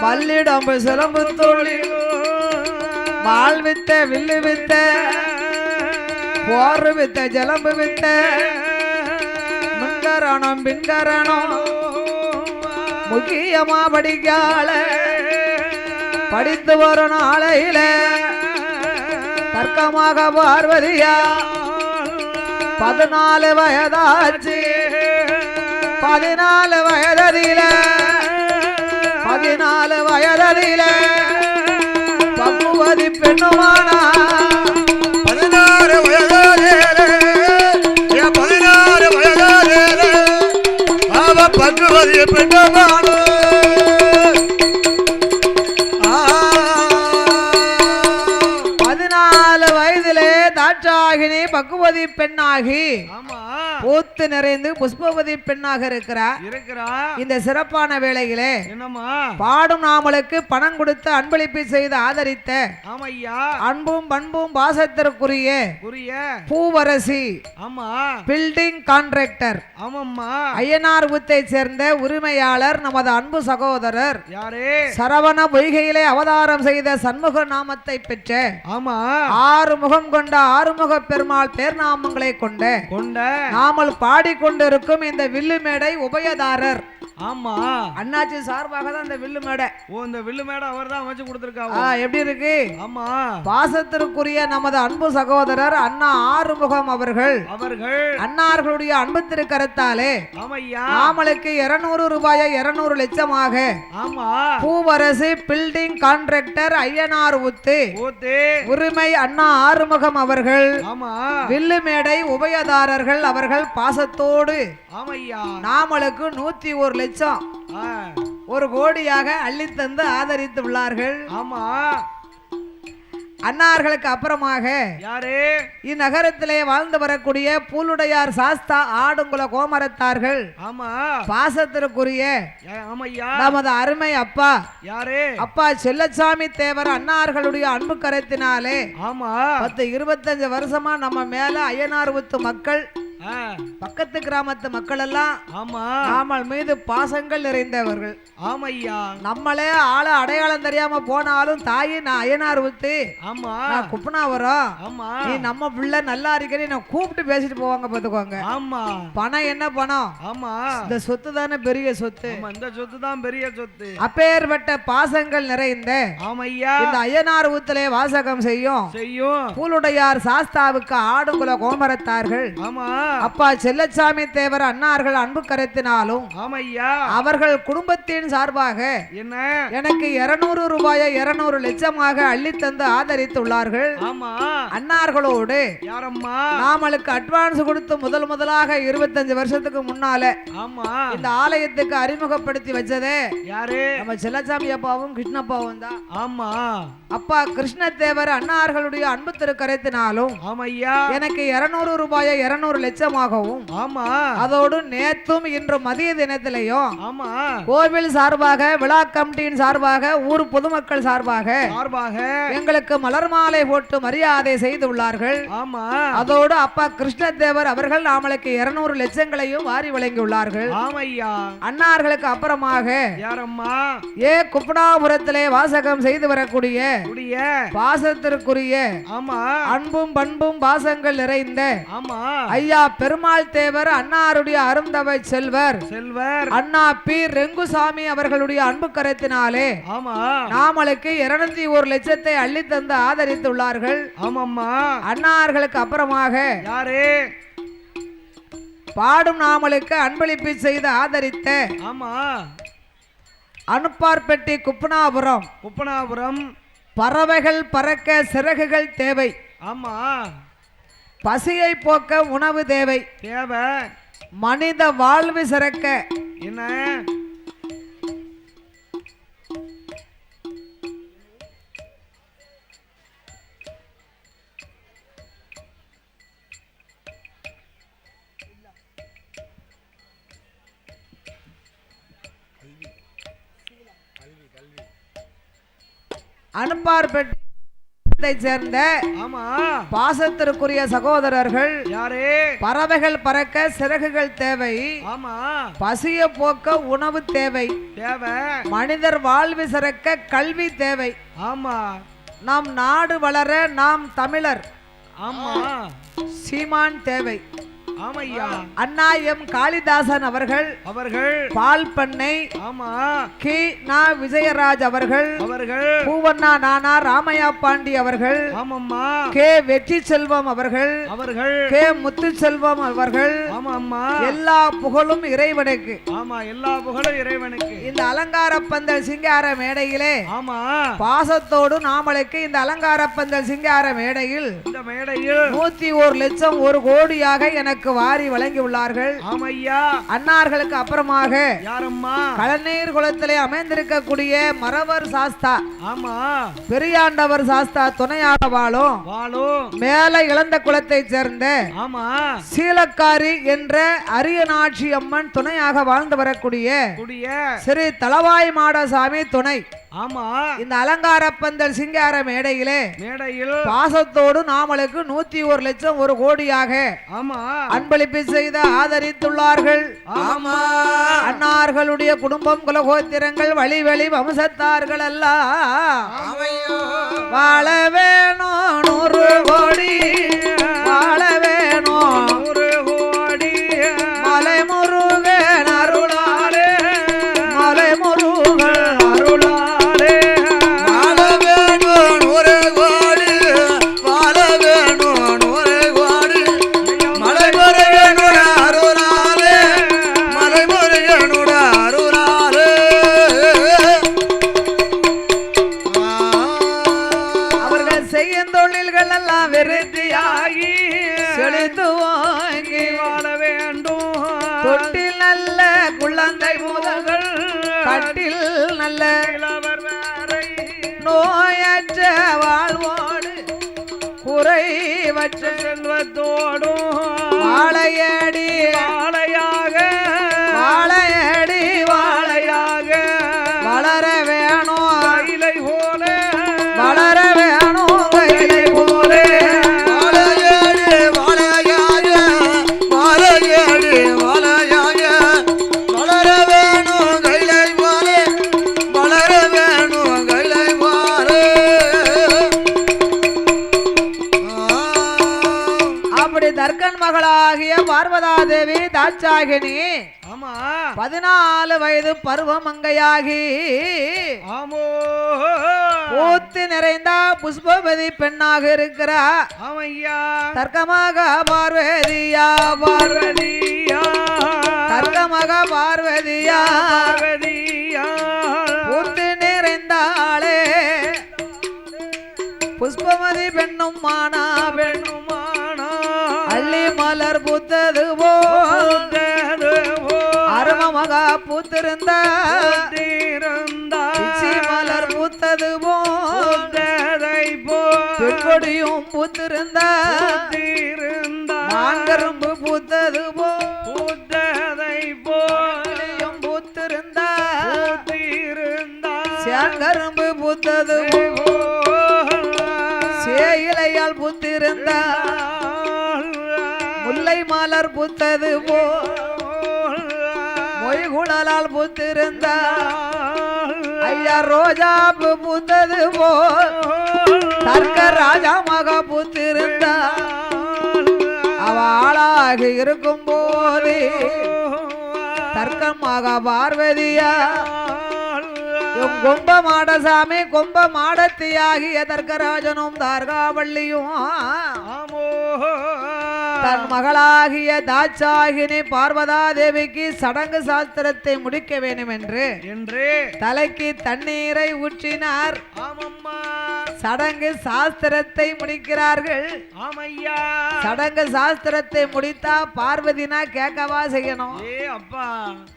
மல்லிடம்பு சிலம்பு தொழில் வாள் வித்த வில்லு வித்த போர் வித்த ஜலம்பு வித்த முன்கரணம் பின்கரணம் முக்கியமா படிக்கால படித்து வரும் நாளையில தர்க்கமாக பார்வதியா 14 வயதாச்சு 14 வயதில 14 வயதில பக்குவதி பெண்ணுமானா 16 வயதாலே 16 வயதாலே அவ பக்குவதி பெண்ணமானோ 14 வயதிலே தாட்சாகினி பக்குவதி பெண்ணாகி ஆமா பூத்து நிறைந்து புஷ்பவதி பெண்ணாக இருக்கிறார் இருக்கிறா இந்த சிறப்பான வேளையிலே என்னம்மா பாடும் நாமளுக்கு பணம் கொடுத்து அன்பளிப்பு செய்து ஆதரித்த ஆமையா அன்பும் பண்பும் பாசத்திற்குரிய புரிய பூவரசி ஆமா பில்டிங் கான்ட்ராக்டர் ஆமாம்மா அய்யனார்புத்தை சேர்ந்த உரிமையாளர் நமது அன்பு சகோதரர் யாரே சரவண பொய்கையிலே அவதாரம் செய்த சண்முக நாமத்தை பெற்ற ஆமா 6 முகம் கொண்ட ஆறுமுக பெருமாள் பேர்நாமங்களை கொண்ட கொண்ட நாமல் பாடிக்கொண்டிருக்கும் இந்த வில்லு மேடை உபயதாரர் ஆமா அண்ணாச்சி சார்பாக தான் இந்த வில்லு மேடை. ஓ இந்த வில்லு மேடை அவர் தான் அமைச்சு கொடுத்திருக்காங்க. எப்படி இருக்கு? ஆமா பாசத்திற்குரிய நமது அன்பு சகோதரர் அண்ணா ஆறுமுகம் அவர்கள் அன்னார்களுடைய அன்பு திருக்கரத்தாலே ஆமையா நாமளுக்கு 200 ரூபாயை 200 லட்சமாக ஆமா பூவரசு பில்டிங் கான்ட்ராக்டர் ஐயனார் ஊத்து உரிமை அண்ணா ஆறுமுகம் அவர்கள் ஆமா வில்லு மேடை உபயதாரர்கள் அவர்கள் பாசத்தோடு ஆமையா நாமளுக்கு 101 லட்சம் 1 கோடியாக அள்ளித்தந்து ஆதரித்து உள்ளார்கள். ஆமா அன்னார்களுக்கு அப்புறமாக யாரு இந்நகரத்திலே வாழ்ந்து வரக்கூடிய பூலுடையார் சாஸ்தா ஆடுங்குல கோமரத்தார்கள் ஆமா பாசத்திற்குரிய ஆமையா நமது அருமை அப்பா யாரு அப்பா செல்லசாமி தேவர் அன்னார்களுடைய அன்பு கரத்தினாலே ஆமா 10-25 வருஷமா நம்ம மேல ஐயனார் ஊத்து மக்கள் பக்கத்து கிராமத்து மக்கள் எல்லாம் ஆமா நாமல் மீது பாசங்கள் நிறைந்தவர்கள். ஆமையா நம்மளே ஆள அடையாளம் தெரியாம போனாலும் தாயி நான் ஐயனார் ஊத்து ஆமா நான் குப்பனா வரோம் ஆமா நீ நம்ம பிள்ளை நல்லா இருக்கிறேன் நான் கூப்பிட்டு பேசிட்டு போவாங்க பாத்துக்கோங்க. ஆமா பணம் என்ன பணம்? ஆமா இந்த சொத்து தானே பெரிய சொத்து. இந்த சொத்து தான் பெரிய சொத்து. அப்பேற்பட்ட பாசங்கள் நிறைந்த ஆமையா இந்த ஐயனார் ஊத்திலே வாசகம் செய்யும் பூலுடையார் சாஸ்தாவுக்கு ஆடுங்குல கோமரத்தார்கள் ஆமா அப்பா செல்லசாமி தேவர் அன்னார்கள் அன்பு கரத்தினாலும் ஆமையா அவர்கள் குடும்பத்தின் சார்பாக என்ன எனக்கு 200 ரூபாயை 200 லட்சமாக அள்ளித்தந்து ஆதரித்துள்ளார்கள். ஆமா அன்னார்களோடு யாரம்மா நாமளுக்கு அட்வான்ஸ் கொடுத்து முதலாக 25 வருஷத்துக்கு முன்னால ஆமா இந்த ஆலயத்துக்கு அறிமுகப்படுத்தி வச்சதே யாரு நம்ம செல்லசாமி அப்பாவும் கிருஷ்ணப்பாவும் தான். ஆமா அப்பா கிருஷ்ணதேவர் அன்னார்களுடைய அன்பு திருக்கரத்தினாலும் ஆமையா எனக்கு 200 ரூபாயை 200 லட்சமாகவும் ஆமா அதோடு நேத்தும் இன்று மதிய தினத்திலையும் ஆமா கோவில் சார்பாக விழா கமிட்டியின் சார்பாக ஊர் பொதுமக்கள் சார்பாக எங்களுக்கு மலர் மாலை போட்டு மரியாதை செய்துள்ளார்கள். ஆமா அதோடு அப்பா கிருஷ்ணதேவர் அவர்கள் நாமளுக்கு 200 லட்சங்களையும் வாரி வழங்கியுள்ளார்கள். ஆமையா அன்னார்களுக்கு அப்புறமாக யாரம்மா குப்பனாபுரத்திலே வாசகம் செய்து வரக்கூடிய பாசத்திற்குரிய ஆமா அன்பும் பண்பும் பாசங்கள் நிறைந்த ஆமா ஐயா பெருமாள் தேவர் அன்னாருடைய அருந்தவை செல்வர் அண்ணா பி ரெங்குசாமி அவர்களுடைய அன்பு கரத்தினாலே ஆமா நாமளுக்கு 201 லட்சத்தை அள்ளி தந்து ஆதரித்துள்ளார்கள். ஆமாம்மா அன்னார்களுக்கு அப்புறமாக யாரு பாடும் நாமலுக்கு அன்பளிப்பு செய்து ஆதரித்த ஆமா அனுப்பார்பட்டி குப்பனாபுரம் பறவைகள் பறக்க சிறகுகள் தேவை. ஆமா பசியை போக்க உணவு தேவை. மனித வாழ்வு சிறக்க என்ன அனுப்பார்பட்டி சேர்ந்த பாசத்திற்குரிய சகோதரர்கள் யாரே பறவைகள் பறக்க சிறகுகள் தேவை. பசிய போக்க உணவு தேவை. மனிதர் வாழ்வு சிறக்க கல்வி தேவை. நாம் நாடு வளர நாம் தமிழர் சீமான் தேவை. அண்ணா எம் காளிதாசன் அவர்கள் பால் பண்ணை கி நா விஜயராஜ் அவர்கள் பூவண்ணா நானா ராமையா பாண்டி அவர்கள் கே வெற்றி செல்வம் அவர்கள் கே முத்து செல்வம் அவர்கள் எல்லா புகழும் இறைவனுக்கு. இந்த அலங்கார பந்தல் சிங்கார மேடையிலே பாசத்தோடு நாமளுக்கு இந்த அலங்கார பந்தல் சிங்கார மேடையில் 101 லட்சம் 1 கோடியாக எனக்கு வாரி வழங்கி உள்ளார்கள். அன்னார்களுக்கு அப்புறமாக கழநீர் குளத்திலே அமைந்திருக்கக்கூடிய மரவர் சாஸ்தா பெரியாண்டவர் சாஸ்தா துணையாக வாழும் மேல இழந்த குளத்தை சேர்ந்த சீலக்காரி என்ற அரியநாட்சி அம்மன் துணையாக வாழ்ந்து வரக்கூடிய ஸ்ரீ தளவாய் மாடசாமி துணை. இந்த அலங்கார பந்தல் சிங்கார மேடையில் பாசத்தோடு நாமளுக்கு 101 லட்சம் 1 கோடியாக அன்பளிப்பு செய்து ஆதரித்துள்ளார்கள். அன்னார்களுடைய குடும்பம் குலகோத்திரங்கள் வழி வழி வம்சத்தார்கள் எல்லாம் வாழ வேணும் 100 கோடி வாழ வேணும் 100 கோடி மலை முருகன் அருளாலே மலை முருகன் அருளாலே வாழ வேணும் 100 கோடி வாழ வேணும் 100 கோடி மலை முருகன் அருளாலே மலை முருகன் அருளாலே. அவர்கள் செய்யும் தொழில்கள் எல்லாம் விருத்தியாகி செழித்து வாங்கி வாழ வேண்டும். தொட்டில் நல்ல குழந்தை முதல்கள் கட்டில் நல்ல நோயற்ற வாழ்வோடு குறைவற்ற செல்வத்தோடும் வாழையடி வாழையாக வாழையடி வாழையாக வளர வேணும் கைலை போல வளர வேணும் கைலை போல வாழையடி வாழையாக வாழையடி வாழையாக வளர வேணும் கைலை போல வளர வேணும் கைலை போல. அப்படி தர்கன் மகளாகிய பார்வதா தேவி தாட்சாகினி 14 வயது பருவமங்கையாகி பூத்து நிறைந்த புஷ்பவதி பெண்ணாக இருக்கிறா. தர்க்கமாக பார்வதியா பார்வதியா தர்க்கமாக பார்வதியா பூத்து நிறைந்தாளே புஷ்பவதி பெண்ணும் மானா பெண்ணும் மானா அள்ளி மலர் பூத்தது போ அருமமகா பூத்திருந்த மலர் பூத்தது போ பெண்கொடியும் பூத்திருந்த மாங்கரும்பு பூத்தது போ பூத்திருந்த சேங்கரும்பு பூத்தது போ சேயிலையால் பூத்திருந்த முல்லை மலர் பூத்தது போ மொய்குழலால் பூத்திருந்த ஐயா ரோஜா பூத்தது போ தர்க்க ராஜா மகா பூத்திருந்த அவ ஆளாக இருக்கும் போது தர்க்கமாக பார்வதியா கொம்ப மாடசாமி கொம்ப மாடத்தியாகிய தர்க்கராஜனும் தார்காவள்ளியும் தன் மகளாகிய தாட்சாயினி பார்வதா தேவிக்கு சடங்கு சாஸ்திரத்தை முடிக்க வேண்டும் என்று தலைக்கு தண்ணீரை ஊற்றினார். சடங்கு சாஸ்திரத்தை முடிக்கிறார்கள். சடங்கு சாஸ்திரத்தை முடித்தா பார்வதினா கேட்கவா செய்யணும்.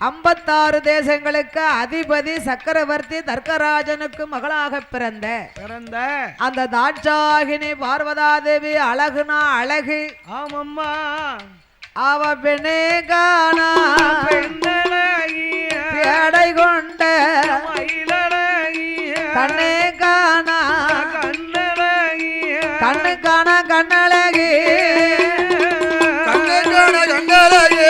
56 தேசங்களுக்கு அதிபதி சக்கரவர்த்தி தர்க்கராஜனுக்கு மகளாக பிறந்த அந்த தாட்சாயினி பார்வதா தேவி அழகுனா அழகு. ஆமம்மா அவ பெண்ணே காணா பேடை கொண்ட கண்ணே காணா கண்ணு காணா கண்ணழகி கண்ணு காண கண்ணழகி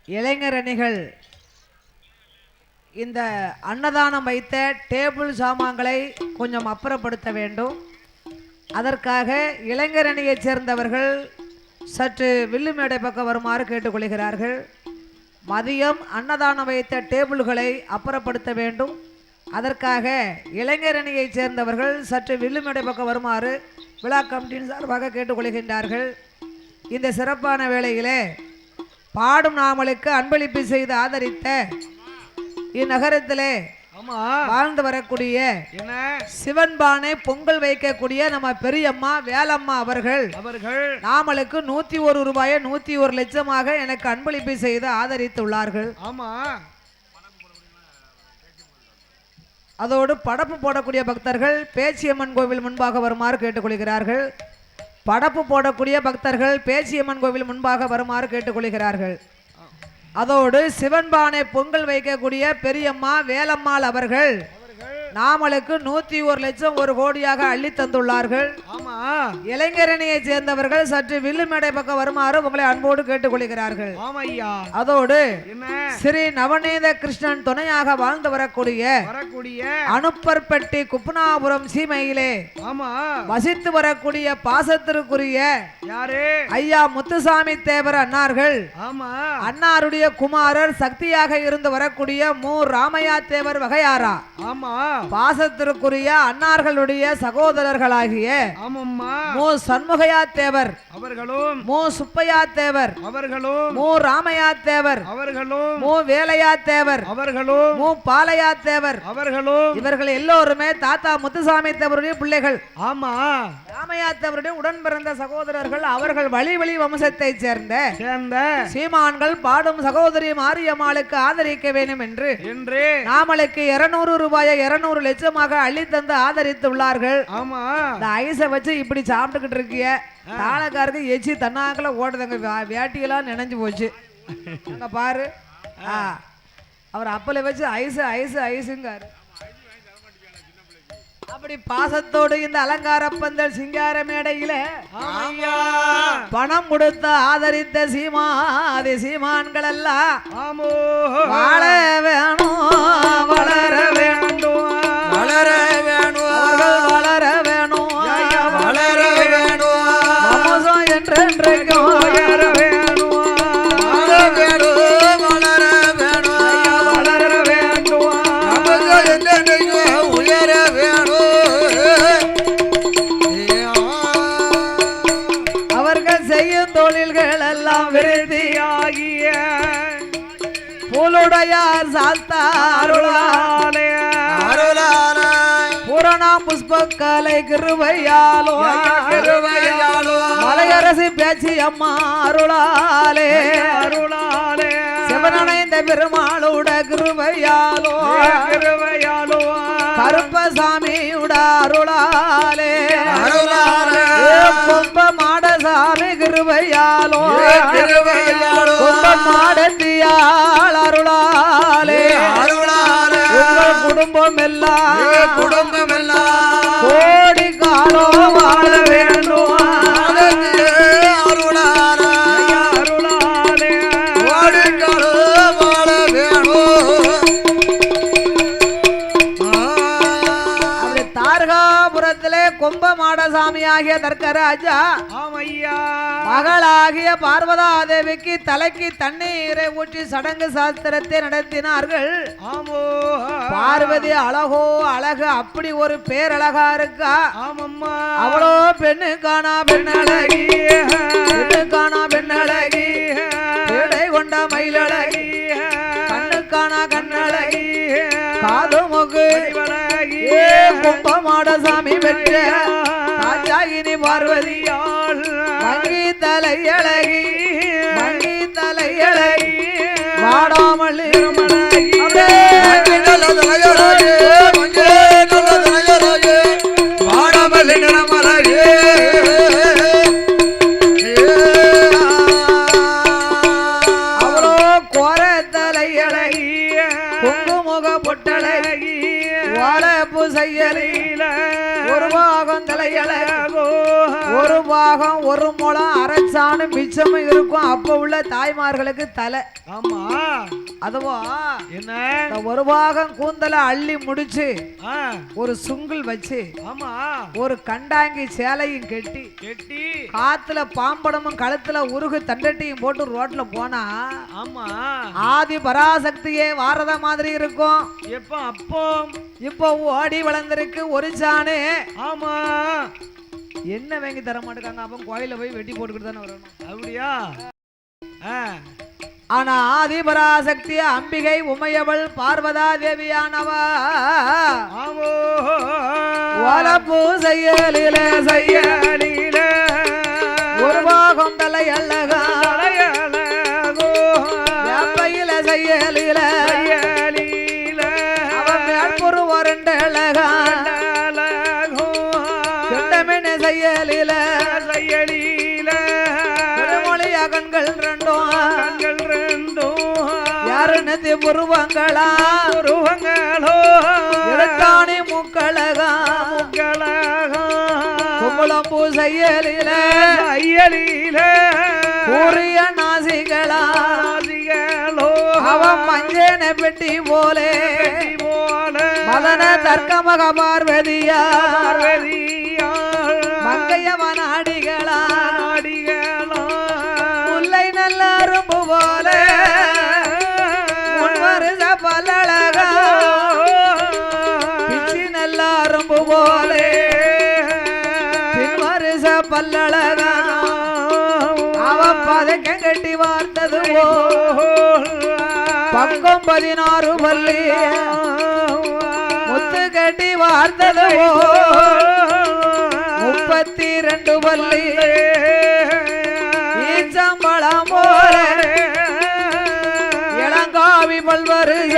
இளைஞர் அணிகள் இந்த அன்னதானம் வைத்த டேபிள் சாமான்களை கொஞ்சம் அப்புறப்படுத்த வேண்டும். அதற்காக இளைஞர் அணியைச் சேர்ந்தவர்கள் சற்று வில்லுமேடை பக்கம் வருமாறு கேட்டுக்கொள்கிறார்கள். மதியம் அன்னதானம் வைத்த டேபிள்களை அப்புறப்படுத்த வேண்டும். அதற்காக இளைஞர் அணியைச் சேர்ந்தவர்கள் சற்று வில்லுமேடை பக்கம் வருமாறு விழா கமிட்டியின் சார்பாக கேட்டுக்கொள்கின்றார்கள். இந்த சிறப்பான வேளையிலே பாடும் நாமலுக்கு அன்பளிப்பு செய்து ஆதரித்த இந்நகரத்திலே வாழ்ந்து வரக்கூடிய சிவன்பானை பொங்கல் வைக்கக்கூடிய நம்ம பெரியம்மா வேலம்மா அவர்கள் நாமலுக்கு 101 ரூபாயை 101 லட்சமாக எனக்கு அன்பளிப்பு செய்து ஆதரித்துள்ளார்கள். அதோடு படப்பு போடக்கூடிய பக்தர்கள் பேச்சியம்மன் கோவில் முன்பாக வருமாறு கேட்டுக்கொள்கிறார்கள். படப்பு போடக்கூடிய பக்தர்கள் பேச்சியம்மன் கோவில் முன்பாக வருமாறு கேட்டுக்கொள்கிறார்கள். அதோடு சிவன்பானை பொங்கல் வைக்கக்கூடிய பெரியம்மா வேலம்மாள் அவர்கள் நாமளுக்கு 101 லட்சம் 1 கோடியாக அள்ளி தந்துள்ளார்கள். இளைஞரணியை சேர்ந்தவர்கள் சற்று வில்லுமேடை பக்கம் வருமாறு உங்களை அன்போடு கேட்டுக்கொள்கிறார்கள். அதோடு ஸ்ரீ நவநீத கிருஷ்ணன் துணையாக வாழ்ந்து வரக்கூடிய அனுப்பற்பட்டி குப்பனாபுரம் சீமையிலே வசித்து வரக்கூடிய பாசத்திற்குரிய ஐயா முத்துசாமி தேவர் அன்னார்கள் அன்னாருடைய குமாரர் சக்தியாக இருந்து வரக்கூடிய மு ராமையா தேவர் வகையாரா பாசத்திற்குரிய அன்னார்களுடைய சகோதரர்களாகிய மு சண்முகையா தேவர் அவர்களும் மு சுப்பையா தேவர் அவர்களும் மு ராமையா தேவர் அவர்களும் மு வேலையா தேவர் அவர்களும் மு பாலையா தேவர் அவர்களும் இவர்கள் எல்லோருமே தாத்தா முத்துசாமி தேவருடைய பிள்ளைகள். ஆமா, ராமையா தேவருடைய உடன் பிறந்த சகோதரர்கள். அவர்கள் வழி வழி வம்சத்தை சேர்ந்த சீமான்கள் பாடும் சகோதரி மாரியம்மாளுக்கு ஆதரிக்க வேண்டும் என்று நாமளுக்கு 200 ரூபாயை 200 லட்சமாக அள்ளி தந்து ஆதரித்துள்ளார்கள். ஆமா, இந்த ஐஸை வச்சு இப்படி சாப்பிட்டுக்கிட்டு இருக்கிய தாளக்காருக்கு எச்சி தன்னாக்கல ஓடுதுங்க. வேட்டியெல்லாம் நினைஞ்சு போச்சு. அங்க பாரு, அவர் அப்பல வச்சு ஐஸ் ஐஸ் ஐஸுங்காரு. அப்படி பாசத்தோடு இந்த அலங்கார பந்தல் சிங்கார மேடையில பணம் கொடுத்த ஆதரித்த சீமாதி சீமான்கள் எல்லாம் வாழ வேணும், வளர வேண்டும், வளர வேணும், வளர வேணும், வளர வேணும், மமசம் என்றென்றைக்கும் உயர வேணும், வளர வேணும், வளர வேண்டும், மமசம் என்றென்றைக்கும் உயர வேணும். தொழில்கள் எல்லாம் விருதியாகிய புலுடையார் சாஸ்தா அருளாலே புரணா புஷ்பக்கலை கிருபையாலோ மலையரசி பேச்சு அம்மா அருளாலே அருளாலே சிவனடைந்த பெருமாளோட கிருபையாலோ கிருபையாலோ கருப்பசாமியோட அருளாலே கொம்ப மாடசாமி கிருபையாலோ கொம்ப மாடத்தியாள் அருளாலே உங்கள் குடும்பம் எல்லாம் கோடி காலம் மன்னனாகிய தர்க்கராஜா ஆமையா மகளாகிய பார்வதா தேவிக்கு தலைக்கு தண்ணீரை ஊற்றி சடங்கு சாஸ்திரத்தை நடத்தினார்கள். ஆமோ பார்வதி அழகோ அழகு, அப்படி ஒரு பேரழகா இருக்கா. ஆமம்மா அவளோ பெண்ணு காணா பெண்ணழகி, பெண்ணு காணா பெண்ணழகி, பேடை கொண்ட மயிலழகி, கண்ணு காணா கண்ணழகி, காது முகு கும்பமாட சாமி பெற்ற ராஜாகினி பார்வதியாள் மங்கி தலையழகி, மங்கி தலையழகி, வாடாமல் அவளோ கோர தலையழகி, குங்குமுக பொட்டழகி, வாழப்பு செய்யலில ஒரு பாகம் தலையழகோ, ஒரு பாகம் ஒரு முளம் அரைச்சானு மிச்சமும் இருக்கும். அப்ப உள்ள தாய்மார்களுக்கு தலை. ஆமா அதுவா என்ன இந்த ஒரு பாகம் கூந்தலை அள்ளி முடிச்சு ஆ, ஒரு சுங்குல் வச்சு ஆமா ஒரு கண்டாங்கி சேலையும் கெட்டி கெட்டி காத்துல பாம்படமும் கழுத்துல உருகு தண்டட்டியும் போட்டு ரோட்ல போனா ஆமா ஆதி பராசக்தியே வாரத மாதிரி இருக்கும். எப்ப அப்போ இப்போ ஓடி வளர்ந்திருக்கு ஒரு சாணு. ஆமா என்ன வாங்கி தர மாட்டேங்காங்க. அப்ப கோயில போய் வெட்டி போட்டுக்கிட்டு தானே வரணும். அப்படியா ஆனா ஆதி பராசக்தி அம்பிகை உமையவள் பார்வதா தேவியானவா ஆமோ வலப்பு செய்யலில செய்யலில ஒரு பாகம் தலை அழகா, வேப்பையில செய்யலில அவன் மேற்பொரு வரண்ட அழகா, கெண்டமென செய்யலில திருமொழியா கண்கள் ரெண்டும் யாரு நதி புருவங்களா இடத்தானி முக்களகா கும்பளம்பூ செய்யலில கூறிய நாசிகளா அவன் மஞ்சன பெட்டி போலே மதன தர்க்க மக பார்வதியா மங்கையவன் அடிகளா முல்லை நல்ல அரும்பு போல முன்வருஷ பல்லழகா பிச்சி நல்ல அரும்பு போலே பின்வருஷ பல்லழகா அவன் பதக்கம் கட்டி வார்த்தது பக்கம் 16 பள்ளி முத்து கட்டி வார்த்தது 32 பள்ளி ஈச்சம்பழம் போல இளங்காவி பல்வருக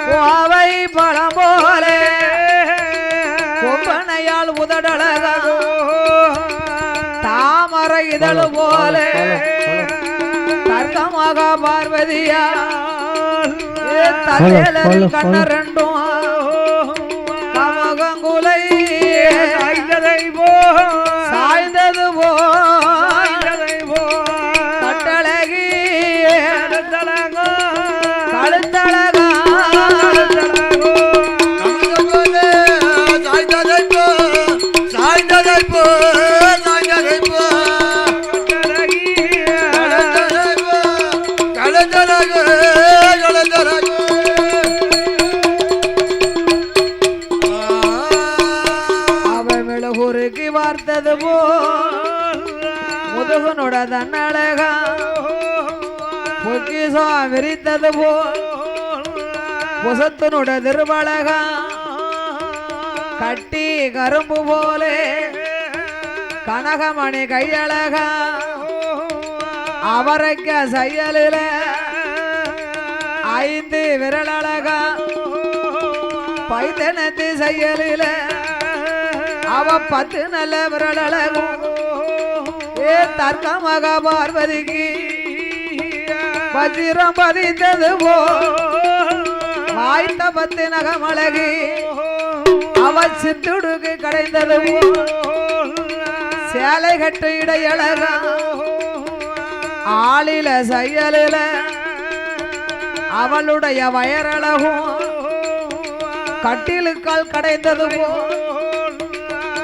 கோவை பழம் போல கொம்பனையால் உதடழகா தாமரை இதழ் போல தர்க்கமாக பார்வதியா தல்லையில் கண்ண ரெண்டும் கமகங்குலை சாய்ந்தது போ கட்டழகி கழுத்தழகா பார்த்தது போ முதுகுனோட தன்னழகா பொக்கிசா விரித்தது போ புசத்தினோட திருவழகா கட்டி கரும்பு போலே கனகமணி கையழகா அவரைக்க செயலில 5 விரலழகா பைத்தனத்து செயலில அவ 10 நல்ல விரலழகா ஏ தர்க்கமக பார்வதிக்கு வஜிரம் பதித்தது போ வாய்த்த 10 நகமழகி அவ சித்துடுக்கு கடைந்தது போ சேலை கட்டு இடையழகா ஆளில செயலில அவளுடைய வயரழகும் கட்டிலுக்கால் கடைந்தது போ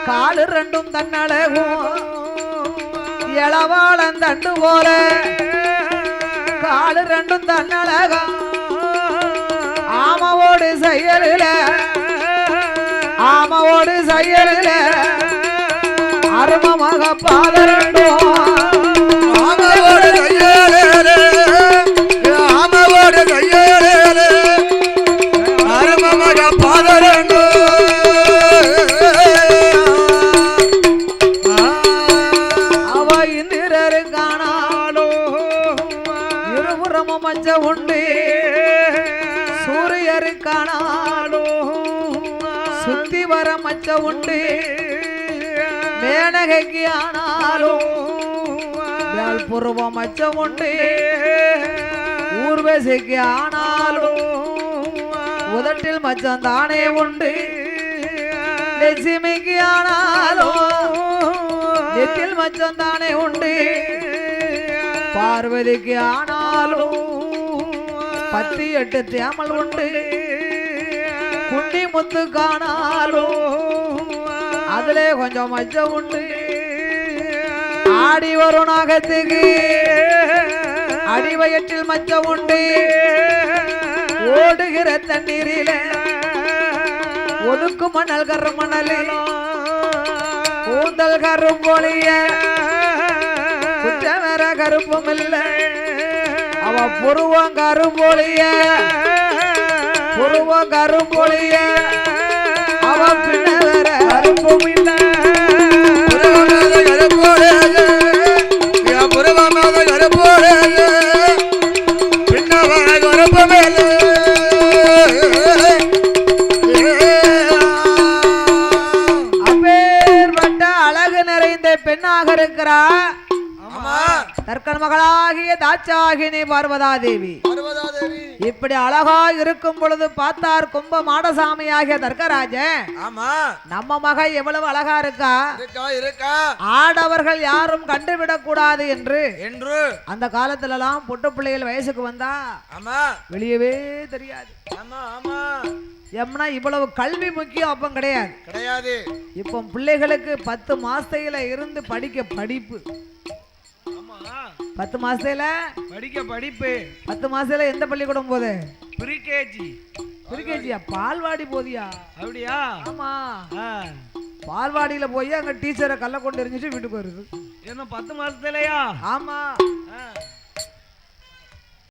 காலு ரெண்டும் தன்னழகும் இளவாளன் தண்டு போல காலு ரெண்டும் தன்னழகம் ஆமாவோடு செயலில ஆமாவோடு செயலில அருமமாக பாதரண்டும் ஆமாவோடு கையேலே ஆமாவோடு கையேலே அருமமாக பாதரண்டு அவ இந்திரரு காணாலோ இருபுறமும் மஞ்ச உண்டு சூரியரு காணாலோ சுத்தி வர மச்ச உண்டு மேனகைக்கு ஆனாலும் புருவம் மச்ச உண்டு ஊர்வசிக்கு ஆனாலும் உதட்டில் மச்சம் தானே உண்டு லட்சுமிக்கு ஆனாலும் நெத்தில் மச்சம் தானே உண்டு பார்வதிக்கு ஆனாலும் 18 தேமல் உண்டு குண்டி முத்து காணாலும் அதுல கொஞ்சம் மச்சம் உண்டு ஆடி வரும் நாகத்துக்கு அடிவயற்றில் மச்சம் உண்டு ஓடுகிற தண்ணீரில ஒதுக்கு மணல் கரு மணலில் கூந்தல் கரும்பொழிய குற்றம் வேற கருப்பும் இல்லை அவ புருவம் கரும்பொழிய புருவம் கரும்பொழிய அவ பின்ன வேற கருப்பும் இல்லை அப்பேற்பட்ட அழகு நிறைந்த பெண்ணாக இருக்கிறா தற்கன் மகளாகிய தாட்சாகினி பார்வதாதேவி. இப்படி அழகா இருக்கும் பொழுது பார்த்தார் கும்ப மாடசாமி ஆகிய தர்க்கராஜன், நம்ம மக எவ்வளவு அழகா இருக்கா, ஆடவர்கள் யாரும் கண்டுவிடக் கூடாது என்று அந்த காலத்துல எல்லாம் பொட்டு பிள்ளைகள் வயசுக்கு வந்தா வெளியவே தெரியாது. எம்னா இவ்வளவு கல்வி முக்கியம் அப்ப கிடையாது. இப்போ பிள்ளைகளுக்கு 10 மாசத்துல இருந்து படிக்க படிப்பு, 10 மாசத்துல படிக்க படிப்பு, 10 மாசத்துல எந்த பள்ளிக்கூடம் போகுது? பிரிகேஜியா? பால்வாடி போதியா? அப்படியா? ஆமா, பால்வாடியில போய் அங்க டீச்சரை கல்ல கொண்டு எரிஞ்சிட்டு வீட்டுக்கு வருது. என்ன 10 மாசத்துலயா? ஆமா.